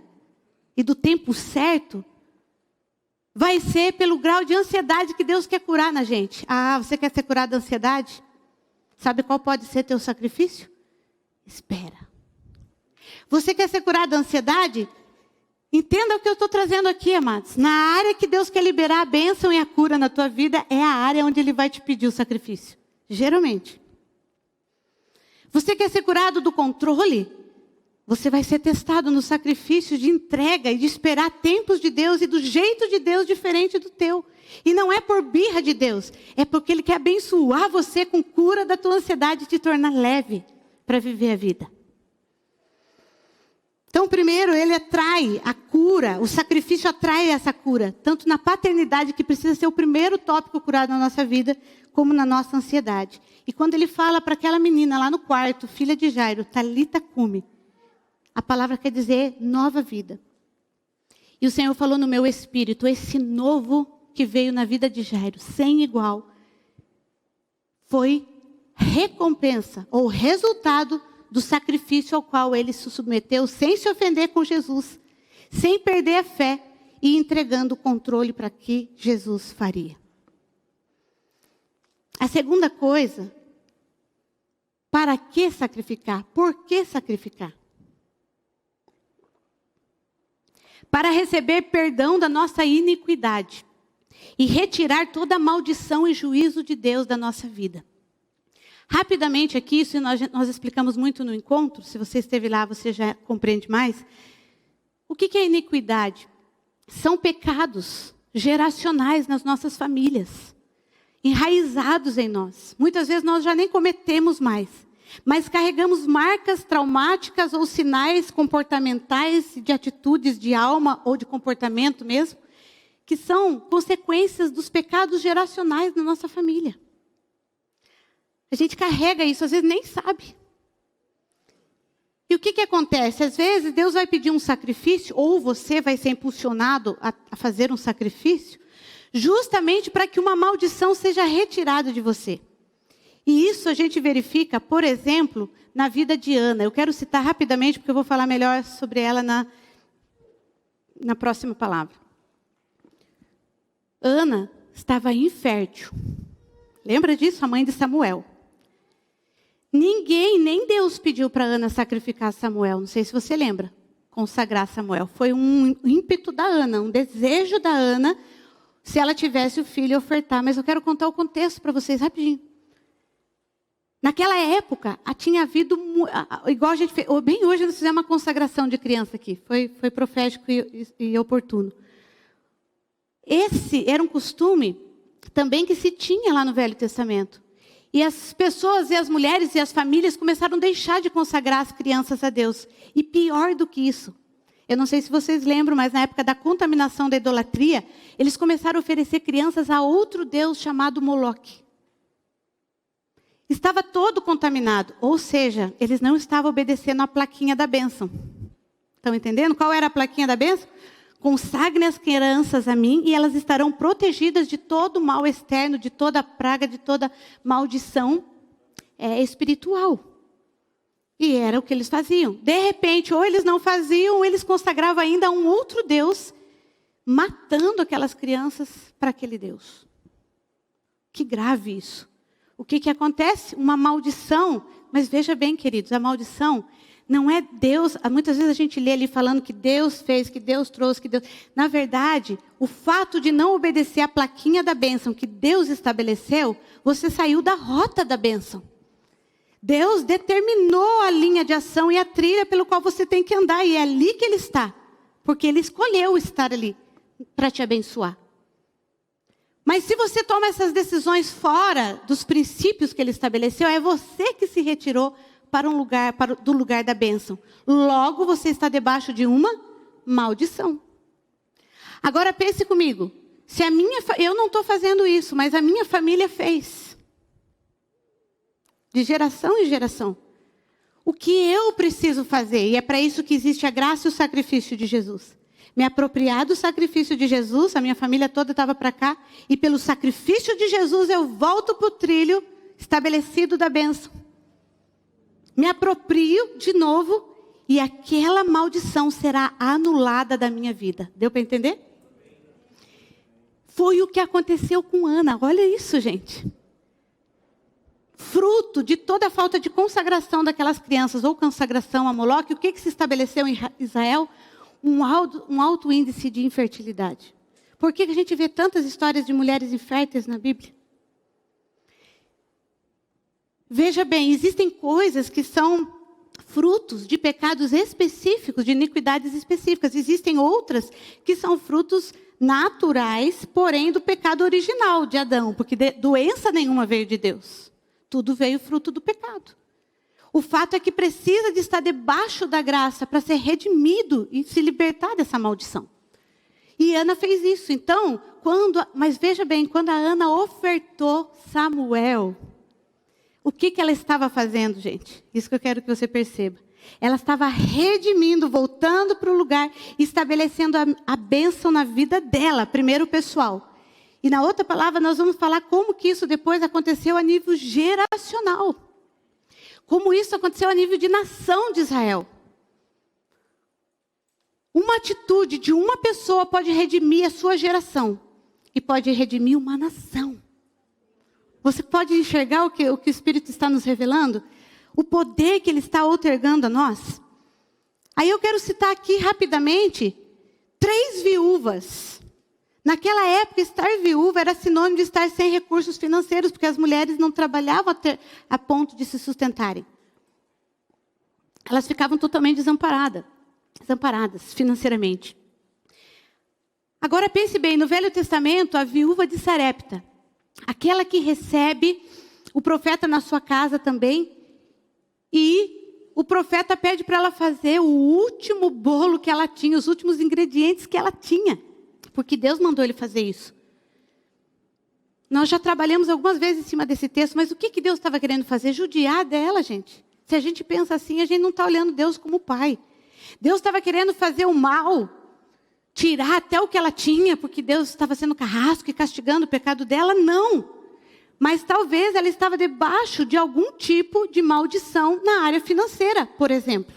e do tempo certo vai ser pelo grau de ansiedade que Deus quer curar na gente. Ah, você quer ser curado da ansiedade? Sabe qual pode ser teu sacrifício? Espera. Você quer ser curado da ansiedade? Entenda o que eu estou trazendo aqui, amados. Na área que Deus quer liberar a bênção e a cura na tua vida, é a área onde Ele vai te pedir o sacrifício. Geralmente. Você quer ser curado do controle? Você vai ser testado no sacrifício de entrega e de esperar tempos de Deus e do jeito de Deus diferente do teu. E não é por birra de Deus, é porque Ele quer abençoar você com cura da tua ansiedade e te tornar leve para viver a vida. Então, primeiro, ele atrai a cura, o sacrifício atrai essa cura, tanto na paternidade, que precisa ser o primeiro tópico curado na nossa vida, como na nossa ansiedade. E quando ele fala para aquela menina lá no quarto, filha de Jairo, Talita Cumi, a palavra quer dizer nova vida. E o Senhor falou no meu espírito, esse novo que veio na vida de Jairo, sem igual, foi recompensa ou resultado do sacrifício ao qual ele se submeteu, sem se ofender com Jesus, sem perder a fé e entregando o controle para que Jesus faria. A segunda coisa, para que sacrificar? Por que sacrificar? Para receber perdão da nossa iniquidade e retirar toda a maldição e juízo de Deus da nossa vida. Rapidamente aqui, isso nós explicamos muito no encontro, se você esteve lá, você já compreende mais. O que é iniquidade? São pecados geracionais nas nossas famílias, enraizados em nós. Muitas vezes nós já nem cometemos mais, mas carregamos marcas traumáticas ou sinais comportamentais de atitudes de alma ou de comportamento mesmo, que são consequências dos pecados geracionais na nossa família. A gente carrega isso, às vezes nem sabe. E o que acontece? Às vezes Deus vai pedir um sacrifício, ou você vai ser impulsionado a fazer um sacrifício, justamente para que uma maldição seja retirada de você. E isso a gente verifica, por exemplo, na vida de Ana. Eu quero citar rapidamente, porque eu vou falar melhor sobre ela na próxima palavra. Ana estava infértil. Lembra disso? A mãe de Samuel. Ninguém, nem Deus pediu para Ana sacrificar Samuel. Não sei se você lembra. Consagrar Samuel. Foi um ímpeto da Ana, um desejo da Ana, se ela tivesse o filho, ofertar. Mas eu quero contar o contexto para vocês rapidinho. Naquela época, tinha havido, igual a gente fez, bem hoje nós fizemos uma consagração de criança aqui. Foi profético e oportuno. Esse era um costume também que se tinha lá no Velho Testamento. E as pessoas e as mulheres e as famílias começaram a deixar de consagrar as crianças a Deus. E pior do que isso, eu não sei se vocês lembram, mas na época da contaminação da idolatria, eles começaram a oferecer crianças a outro deus chamado Moloque. Estava todo contaminado, ou seja, eles não estavam obedecendo a plaquinha da bênção. Estão entendendo? Qual era a plaquinha da bênção? Consagrem as crianças a mim e elas estarão protegidas de todo mal externo, de toda praga, de toda maldição espiritual. E era o que eles faziam. De repente, ou eles não faziam, ou eles consagravam ainda a um outro Deus, matando aquelas crianças para aquele Deus. Que grave isso. O que acontece? Uma maldição. Mas veja bem, queridos, a maldição não é Deus. Muitas vezes a gente lê ali falando que Deus fez, que Deus trouxe, que Deus... Na verdade, o fato de não obedecer a plaquinha da bênção que Deus estabeleceu, você saiu da rota da bênção. Deus determinou a linha de ação e a trilha pelo qual você tem que andar. E é ali que Ele está. Porque Ele escolheu estar ali para te abençoar. Mas se você toma essas decisões fora dos princípios que Ele estabeleceu, é você que se retirou para um lugar, do lugar da bênção. Logo, você está debaixo de uma maldição. Agora pense comigo. Se eu não estou fazendo isso, mas a minha família fez. De geração em geração. O que eu preciso fazer? E é para isso que existe a graça e o sacrifício de Jesus. Me apropriar do sacrifício de Jesus, a minha família toda estava para cá, e pelo sacrifício de Jesus eu volto para o trilho estabelecido da bênção. Me aproprio de novo e aquela maldição será anulada da minha vida. Deu para entender? Foi o que aconteceu com Ana. Olha isso, gente. Fruto de toda a falta de consagração daquelas crianças, ou consagração a Moloque, o que se estabeleceu em Israel? Um alto índice de infertilidade. Por que a gente vê tantas histórias de mulheres inférteis na Bíblia? Veja bem, existem coisas que são frutos de pecados específicos, de iniquidades específicas. Existem outras que são frutos naturais, porém do pecado original de Adão, porque doença nenhuma veio de Deus. Tudo veio fruto do pecado. O fato é que precisa de estar debaixo da graça para ser redimido e se libertar dessa maldição. E Ana fez isso. Então, mas veja bem, quando a Ana ofertou Samuel, o que ela estava fazendo, gente? Isso que eu quero que você perceba. Ela estava redimindo, voltando para o lugar, estabelecendo a bênção na vida dela, primeiro pessoal. E na outra palavra nós vamos falar como que isso depois aconteceu a nível geracional. Como isso aconteceu a nível de nação de Israel. Uma atitude de uma pessoa pode redimir a sua geração. E pode redimir uma nação. Você pode enxergar o que o Espírito está nos revelando? O poder que Ele está outorgando a nós? Aí eu quero citar aqui rapidamente 3 viúvas. Naquela época, estar viúva era sinônimo de estar sem recursos financeiros, porque as mulheres não trabalhavam a ponto de se sustentarem. Elas ficavam totalmente desamparadas financeiramente. Agora pense bem, no Velho Testamento, a viúva de Sarepta, aquela que recebe o profeta na sua casa também, e o profeta pede para ela fazer o último bolo que ela tinha, os últimos ingredientes que ela tinha, porque Deus mandou ele fazer isso. Nós já trabalhamos algumas vezes em cima desse texto, mas o que Deus estava querendo fazer? Judiar dela, gente. Se a gente pensa assim, a gente não está olhando Deus como pai. Deus estava querendo fazer o mal, tirar até o que ela tinha, porque Deus estava sendo carrasco e castigando o pecado dela? Não. Mas talvez ela estava debaixo de algum tipo de maldição na área financeira, por exemplo.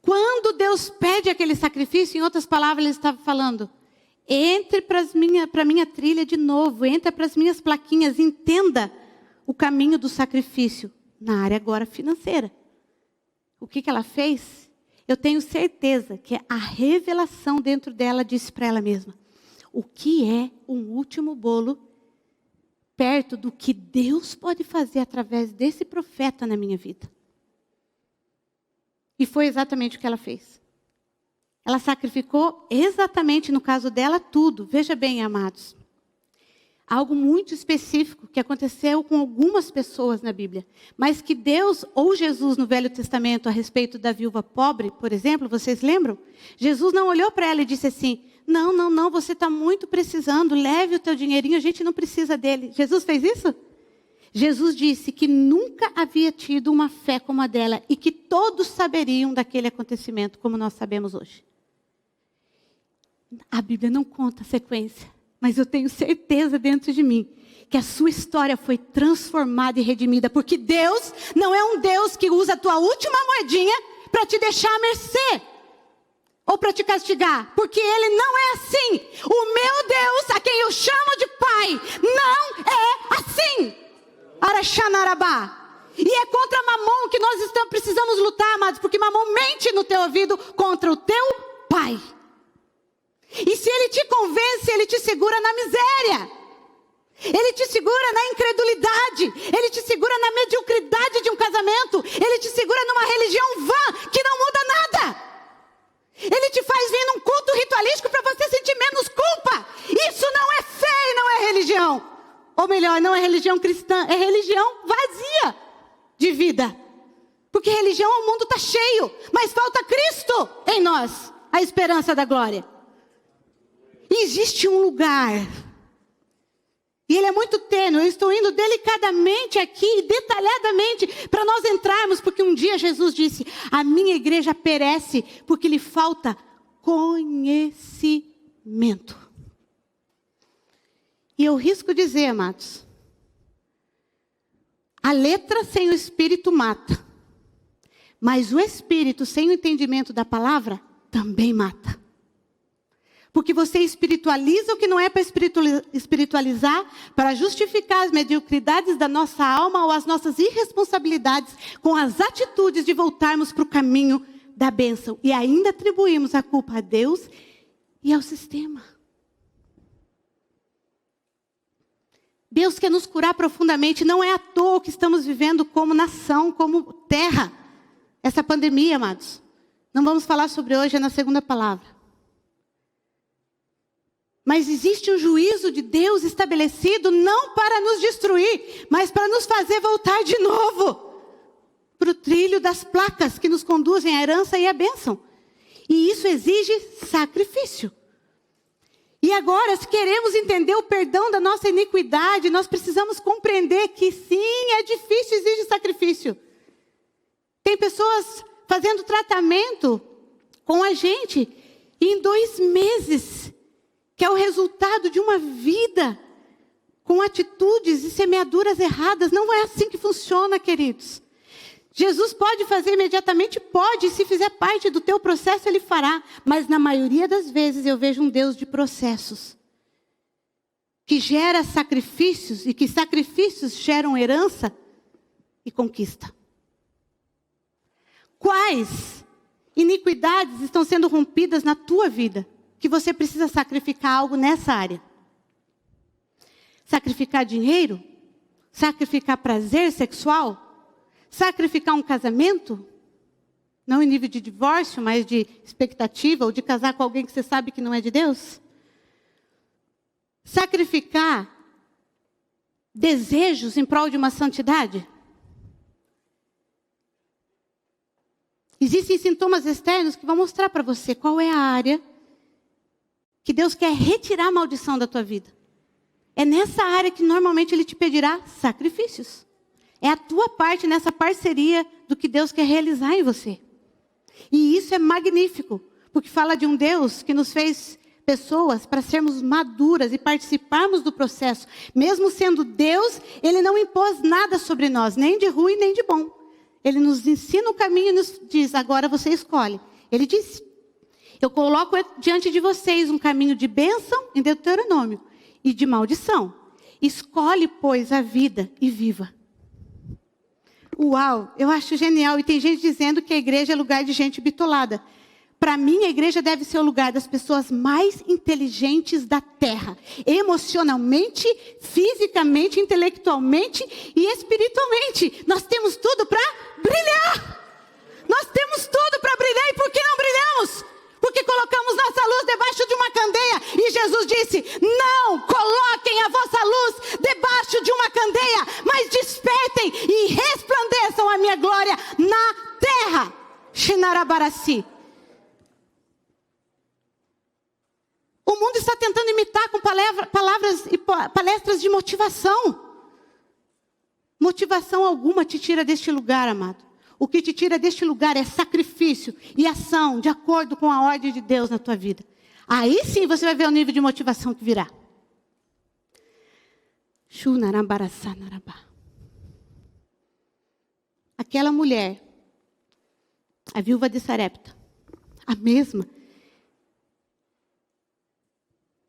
Quando Deus pede aquele sacrifício, em outras palavras, Ele estava falando: entre para a minha trilha de novo, entre para as minhas plaquinhas, entenda o caminho do sacrifício na área agora financeira. O que ela fez? Eu tenho certeza que a revelação dentro dela disse para ela mesma: o que é um último bolo perto do que Deus pode fazer através desse profeta na minha vida? E foi exatamente o que ela fez. Ela sacrificou exatamente, no caso dela, tudo. Veja bem, amados. Algo muito específico que aconteceu com algumas pessoas na Bíblia. Mas que Deus, ou Jesus no Velho Testamento, a respeito da viúva pobre, por exemplo, vocês lembram? Jesus não olhou para ela e disse assim: não, você está muito precisando, leve o teu dinheirinho, a gente não precisa dele. Jesus fez isso? Jesus disse que nunca havia tido uma fé como a dela e que todos saberiam daquele acontecimento, como nós sabemos hoje. A Bíblia não conta a sequência, mas eu tenho certeza dentro de mim que a sua história foi transformada e redimida, porque Deus não é um Deus que usa a tua última moedinha para te deixar à mercê ou para te castigar, porque Ele não é assim. O meu Deus, a quem eu chamo de Pai, não é assim. Araxanarabá. E é contra Mamon que nós precisamos lutar, amados, porque Mamon mente no teu ouvido contra o teu pai. E se ele te convence, ele te segura na miséria. Ele te segura na incredulidade. Ele te segura na mediocridade de um casamento. Ele te segura numa religião vã que não muda nada. Ele te faz vir num culto ritualístico para você sentir menos culpa. Isso não é fé e não é religião. Ou melhor, não é religião cristã, é religião vazia de vida. Porque religião, o mundo está cheio, mas falta Cristo em nós, a esperança da glória. E existe um lugar, e ele é muito tênue, eu estou indo delicadamente aqui, detalhadamente, para nós entrarmos, porque um dia Jesus disse: a minha igreja perece porque lhe falta conhecimento. E eu risco dizer, amados, a letra sem o Espírito mata. Mas o Espírito sem o entendimento da palavra também mata. Porque você espiritualiza o que não é para espiritualizar, para justificar as mediocridades da nossa alma ou as nossas irresponsabilidades com as atitudes de voltarmos para o caminho da bênção. E ainda atribuímos a culpa a Deus e ao sistema. Deus quer nos curar profundamente. Não é à toa que estamos vivendo como nação, como terra. Essa pandemia, amados. Não vamos falar sobre hoje, é na segunda palavra. Mas existe um juízo de Deus estabelecido não para nos destruir, mas para nos fazer voltar de novo para o trilho das placas que nos conduzem à herança e à bênção. E isso exige sacrifício. E agora, se queremos entender o perdão da nossa iniquidade, nós precisamos compreender que sim, é difícil, exige sacrifício. Tem pessoas fazendo tratamento com a gente, e em 2 meses que é o resultado de uma vida com atitudes e semeaduras erradas. Não é assim que funciona, queridos. Jesus pode fazer imediatamente? Pode. Se fizer parte do teu processo, Ele fará. Mas na maioria das vezes eu vejo um Deus de processos. Que gera sacrifícios e que sacrifícios geram herança e conquista. Quais iniquidades estão sendo rompidas na tua vida? Que você precisa sacrificar algo nessa área. Sacrificar dinheiro? Sacrificar prazer sexual? Sacrificar um casamento? Não em nível de divórcio, mas de expectativa, ou de casar com alguém que você sabe que não é de Deus? Sacrificar desejos em prol de uma santidade? Existem sintomas externos que vão mostrar para você qual é a área que Deus quer retirar a maldição da tua vida. É nessa área que normalmente Ele te pedirá sacrifícios. É a tua parte nessa parceria do que Deus quer realizar em você. E isso é magnífico, porque fala de um Deus que nos fez pessoas para sermos maduras e participarmos do processo. Mesmo sendo Deus, Ele não impôs nada sobre nós, nem de ruim nem de bom. Ele nos ensina o caminho e nos diz, agora você escolhe. Ele diz, eu coloco diante de vocês um caminho de bênção em Deuteronômio e de maldição. Escolhe, pois, a vida e viva. Uau, eu acho genial. E tem gente dizendo que a igreja é lugar de gente bitolada. Para mim, a igreja deve ser o lugar das pessoas mais inteligentes da terra. Emocionalmente, fisicamente, intelectualmente e espiritualmente. Nós temos tudo para brilhar. Nós temos tudo para brilhar. E por que não brilhamos? Porque colocamos nossa luz debaixo de uma candeia. E Jesus disse, não coloquem a vossa luz debaixo de uma candeia, mas despertem e resplandeçam a minha glória na terra. Shinarabarasi. O mundo está tentando imitar com palavras e palestras de motivação. Motivação alguma te tira deste lugar, amado. O que te tira deste lugar é sacrifício e ação de acordo com a ordem de Deus na tua vida. Aí sim você vai ver o nível de motivação que virá. Aquela mulher, a viúva de Sarepta, a mesma,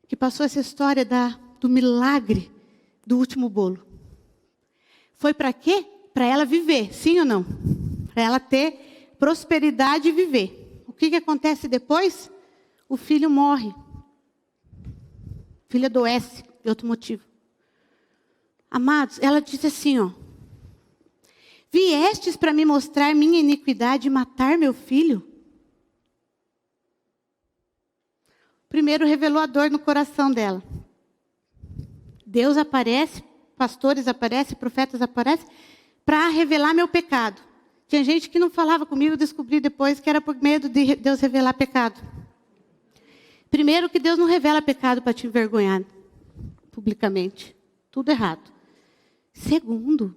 que passou essa história do milagre do último bolo. Foi para quê? Para ela viver, sim ou não? Para ela ter prosperidade e viver. O que acontece depois? O filho morre. O filho adoece, de outro motivo. Amados, ela disse assim, ó. Viestes para me mostrar minha iniquidade e matar meu filho? Primeiro revelou a dor no coração dela. Deus aparece, pastores aparecem, profetas aparecem, para revelar meu pecado. Tinha gente que não falava comigo, eu descobri depois que era por medo de Deus revelar pecado. Primeiro que Deus não revela pecado para te envergonhar publicamente. Tudo errado. Segundo,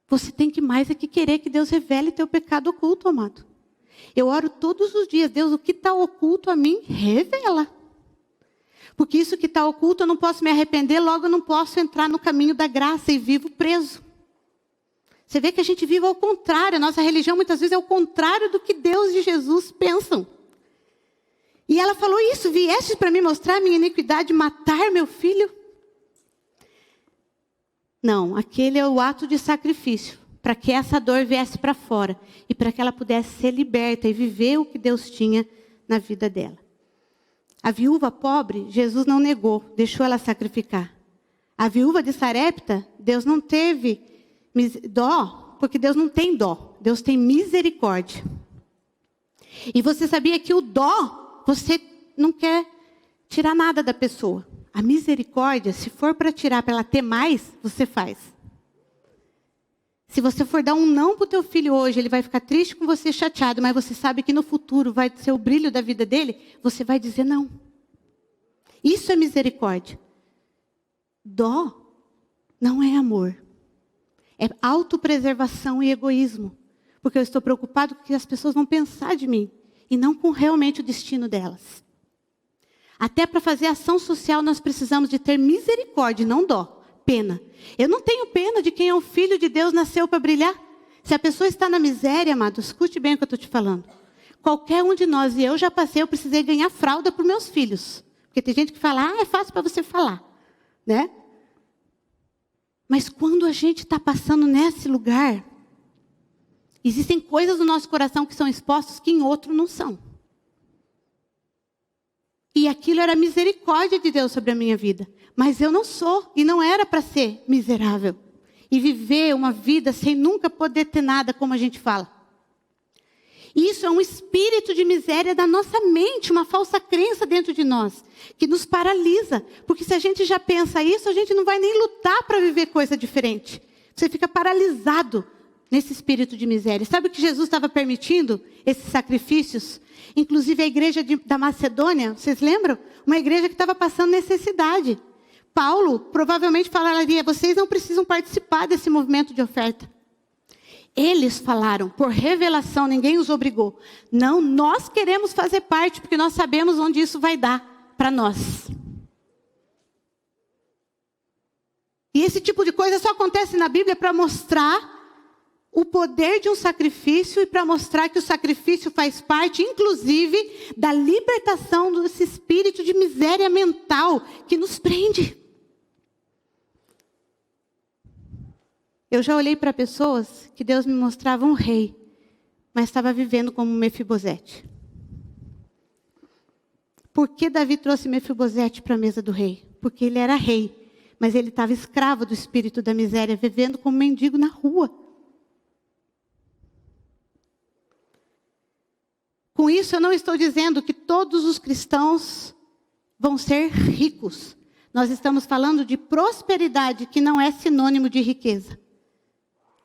você tem que mais é que querer que Deus revele teu pecado oculto, amado. Eu oro todos os dias, Deus, o que está oculto a mim, revela. Porque isso que está oculto eu não posso me arrepender, logo eu não posso entrar no caminho da graça e vivo preso. Você vê que a gente vive ao contrário, a nossa religião muitas vezes é o contrário do que Deus e Jesus pensam. E ela falou isso, viestes para me mostrar minha iniquidade, matar meu filho? Não, aquele é o ato de sacrifício, para que essa dor viesse para fora e para que ela pudesse ser liberta e viver o que Deus tinha na vida dela. A viúva pobre, Jesus não negou, deixou ela sacrificar. A viúva de Sarepta, Deus não teve dó, porque Deus não tem dó, Deus tem misericórdia. E você sabia que o dó, você não quer tirar nada da pessoa. A misericórdia, se for para tirar, para ela ter mais, você faz. Se você for dar um não para o teu filho hoje, ele vai ficar triste com você, chateado, mas você sabe que no futuro vai ser o brilho da vida dele, você vai dizer não. Isso é misericórdia. Dó não é amor. É autopreservação e egoísmo. Porque eu estou preocupado com o que as pessoas vão pensar de mim. E não com realmente o destino delas. Até para fazer ação social nós precisamos de ter misericórdia, não dó, pena. Eu não tenho pena de quem é um filho de Deus, nasceu para brilhar. Se a pessoa está na miséria, amado, escute bem o que eu estou te falando. Qualquer um de nós, e eu já passei, eu precisei ganhar fralda para os meus filhos. Porque tem gente que fala, é fácil para você falar, né? Mas quando a gente está passando nesse lugar, existem coisas no nosso coração que são expostas que em outro não são. E aquilo era misericórdia de Deus sobre a minha vida. Mas eu não sou, e não era para ser miserável. E viver uma vida sem nunca poder ter nada, como a gente fala. Isso é um espírito de miséria da nossa mente, uma falsa crença dentro de nós, que nos paralisa. Porque se a gente já pensa isso, a gente não vai nem lutar para viver coisa diferente. Você fica paralisado nesse espírito de miséria. Sabe o que Jesus estava permitindo? Esses sacrifícios. Inclusive a igreja da Macedônia, vocês lembram? Uma igreja que estava passando necessidade. Paulo provavelmente falaria, vocês não precisam participar desse movimento de oferta. Eles falaram, por revelação, ninguém os obrigou. Não, nós queremos fazer parte, porque nós sabemos onde isso vai dar para nós. E esse tipo de coisa só acontece na Bíblia para mostrar o poder de um sacrifício e para mostrar que o sacrifício faz parte, inclusive, da libertação desse espírito de miséria mental que nos prende. Eu já olhei para pessoas que Deus me mostrava um rei, mas estava vivendo como Mefibosete. Por que Davi trouxe Mefibosete para a mesa do rei? Porque ele era rei, mas ele estava escravo do espírito da miséria, vivendo como mendigo na rua. Com isso, eu não estou dizendo que todos os cristãos vão ser ricos. Nós estamos falando de prosperidade, que não é sinônimo de riqueza.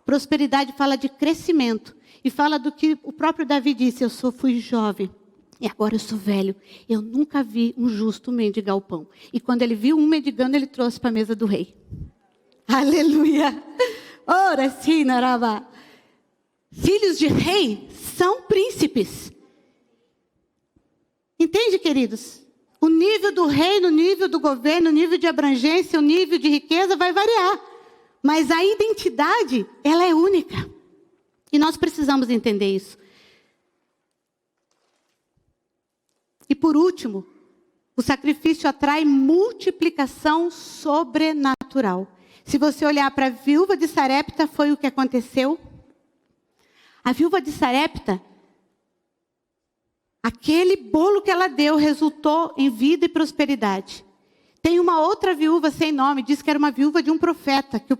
Prosperidade fala de crescimento. E fala do que o próprio Davi disse, fui jovem, e agora eu sou velho. Eu nunca vi um justo mendigar o pão. E quando ele viu um mendigando, ele trouxe para a mesa do rei. Aleluia! Ora sim, Narava. Filhos de rei são príncipes. Entende, queridos? O nível do reino, o nível do governo, o nível de abrangência, o nível de riqueza vai variar. Mas a identidade, ela é única. E nós precisamos entender isso. E por último, o sacrifício atrai multiplicação sobrenatural. Se você olhar para a viúva de Sarepta, foi o que aconteceu. A viúva de Sarepta, aquele bolo que ela deu resultou em vida e prosperidade. Tem uma outra viúva sem nome, diz que era uma viúva de um profeta, que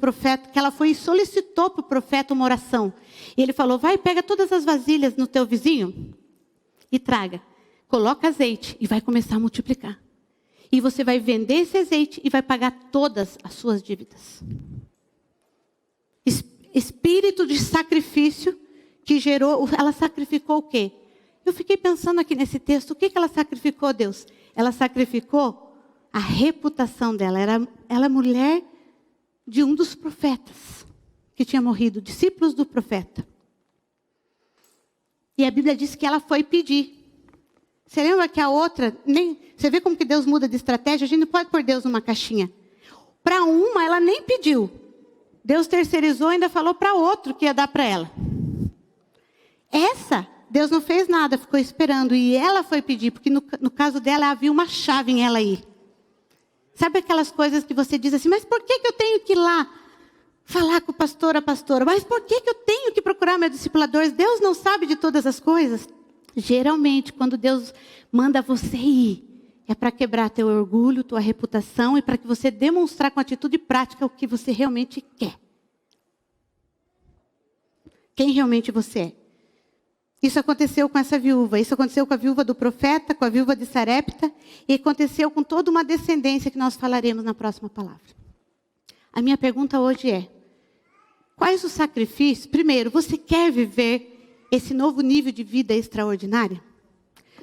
ela foi e solicitou para o profeta uma oração. E ele falou, vai, pega todas as vasilhas no teu vizinho e traga. Coloca azeite e vai começar a multiplicar. E você vai vender esse azeite e vai pagar todas as suas dívidas. Espírito de sacrifício que gerou, ela sacrificou o quê? Eu fiquei pensando aqui nesse texto, o que ela sacrificou, Deus? Ela sacrificou a reputação dela. Ela é mulher de um dos profetas que tinha morrido, discípulos do profeta. E a Bíblia diz que ela foi pedir. Você lembra que a outra, você vê como que Deus muda de estratégia? A gente não pode pôr Deus numa caixinha. Para uma, ela nem pediu. Deus terceirizou e ainda falou para outro que ia dar para ela. Essa, Deus não fez nada, ficou esperando. E ela foi pedir, porque no caso dela havia uma chave em ela ir. Sabe aquelas coisas que você diz assim, mas por que eu tenho que ir lá falar com o pastor, a pastora? Mas por que eu tenho que procurar meus discipuladores? Deus não sabe de todas as coisas? Geralmente, quando Deus manda você ir, é para quebrar teu orgulho, tua reputação e para que você demonstrar com atitude prática o que você realmente quer. Quem realmente você é. Isso aconteceu com essa viúva, isso aconteceu com a viúva do profeta, com a viúva de Sarepta, e aconteceu com toda uma descendência que nós falaremos na próxima palavra. A minha pergunta hoje é, quais os sacrifícios? Primeiro, você quer viver esse novo nível de vida extraordinária?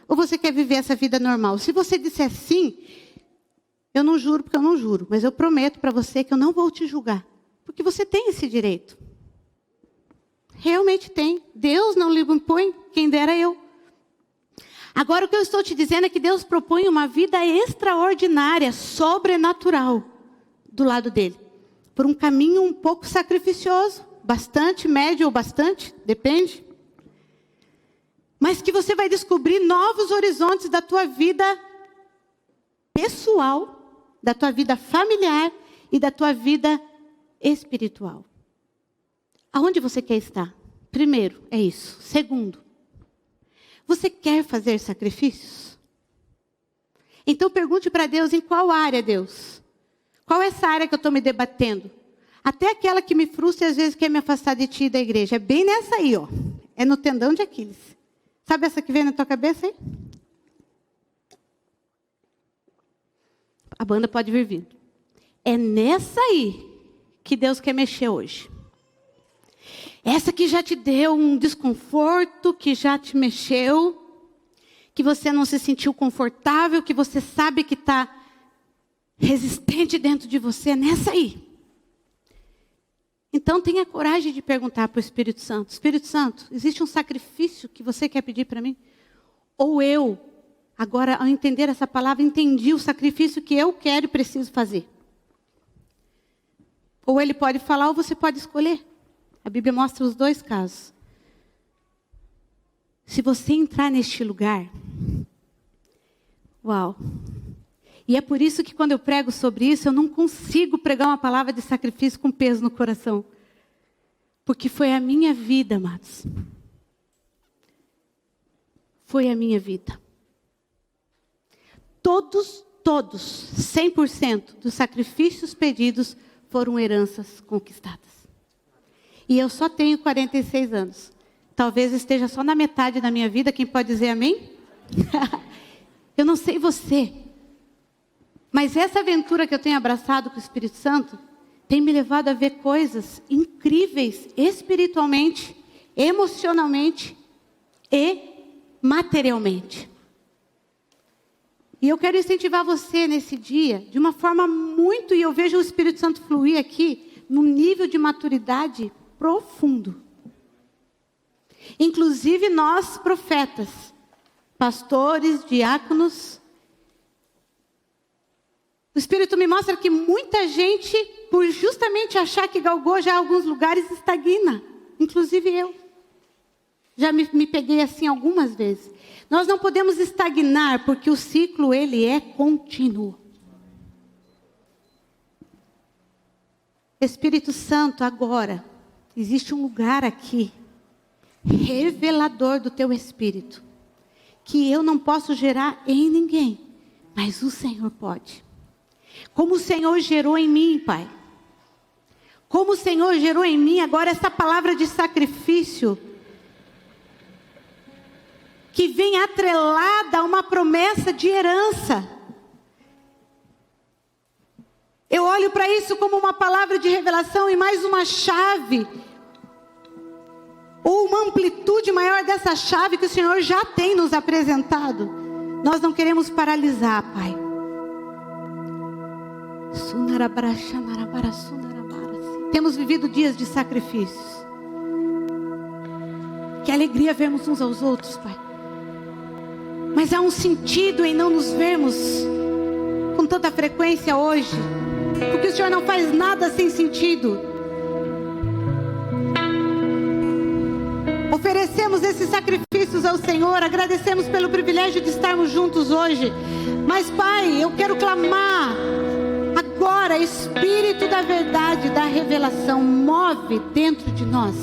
Ou você quer viver essa vida normal? Se você disser sim, eu não juro porque eu não juro, mas eu prometo para você que eu não vou te julgar, porque você tem esse direito. Realmente tem. Deus não lhe impõe, quem dera eu. Agora o que eu estou te dizendo é que Deus propõe uma vida extraordinária, sobrenatural, do lado dele. Por um caminho um pouco sacrificioso, bastante, médio ou bastante, depende. Mas que você vai descobrir novos horizontes da tua vida pessoal, da tua vida familiar e da tua vida espiritual. Aonde você quer estar? Primeiro, é isso. Segundo, você quer fazer sacrifícios? Então pergunte para Deus, em qual área, Deus? Qual é essa área que eu estou me debatendo? Até aquela que me frustra e às vezes quer me afastar de ti e da igreja. É bem nessa aí, ó. É no tendão de Aquiles. Sabe essa que vem na tua cabeça aí? A banda pode vir vindo. É nessa aí que Deus quer mexer hoje. Essa que já te deu um desconforto, que já te mexeu, que você não se sentiu confortável, que você sabe que está resistente dentro de você, é nessa aí. Então tenha coragem de perguntar para o Espírito Santo. Espírito Santo, existe um sacrifício que você quer pedir para mim? Ou eu, agora ao entender essa palavra, entendi o sacrifício que eu quero e preciso fazer. Ou ele pode falar ou você pode escolher. A Bíblia mostra os dois casos. Se você entrar neste lugar, uau! E é por isso que quando eu prego sobre isso, eu não consigo pregar uma palavra de sacrifício com peso no coração. Porque foi a minha vida, amados. Foi a minha vida. Todos, 100% dos sacrifícios pedidos foram heranças conquistadas. E eu só tenho 46 anos. Talvez esteja só na metade da minha vida. Quem pode dizer amém? Eu não sei você. Mas essa aventura que eu tenho abraçado com o Espírito Santo tem me levado a ver coisas incríveis espiritualmente, emocionalmente e materialmente. E eu quero incentivar você nesse dia de uma forma muito, e eu vejo o Espírito Santo fluir aqui, num nível de maturidade profundo. Inclusive nós, profetas, pastores, diáconos. O Espírito me mostra que muita gente, por justamente achar que galgou já alguns lugares, estagna. Inclusive eu. Já me peguei assim algumas vezes. Nós não podemos estagnar, porque o ciclo, ele é contínuo. Espírito Santo, agora, existe um lugar aqui, revelador do teu Espírito, que eu não posso gerar em ninguém, mas o Senhor pode. Como o Senhor gerou em mim, Pai. Como o Senhor gerou em mim agora essa palavra de sacrifício, que vem atrelada a uma promessa de herança. Eu olho para isso como uma palavra de revelação e mais uma chave, ou uma amplitude maior dessa chave que o Senhor já tem nos apresentado. Nós não queremos paralisar, Pai. Temos vivido dias de sacrifícios. Que alegria vermos uns aos outros, Pai. Mas há um sentido em não nos vermos com tanta frequência hoje, porque o Senhor não faz nada sem sentido. Oferecemos esses sacrifícios ao Senhor, agradecemos pelo privilégio de estarmos juntos hoje. Mas, Pai, eu quero clamar agora, Espírito da verdade, da revelação, move dentro de nós.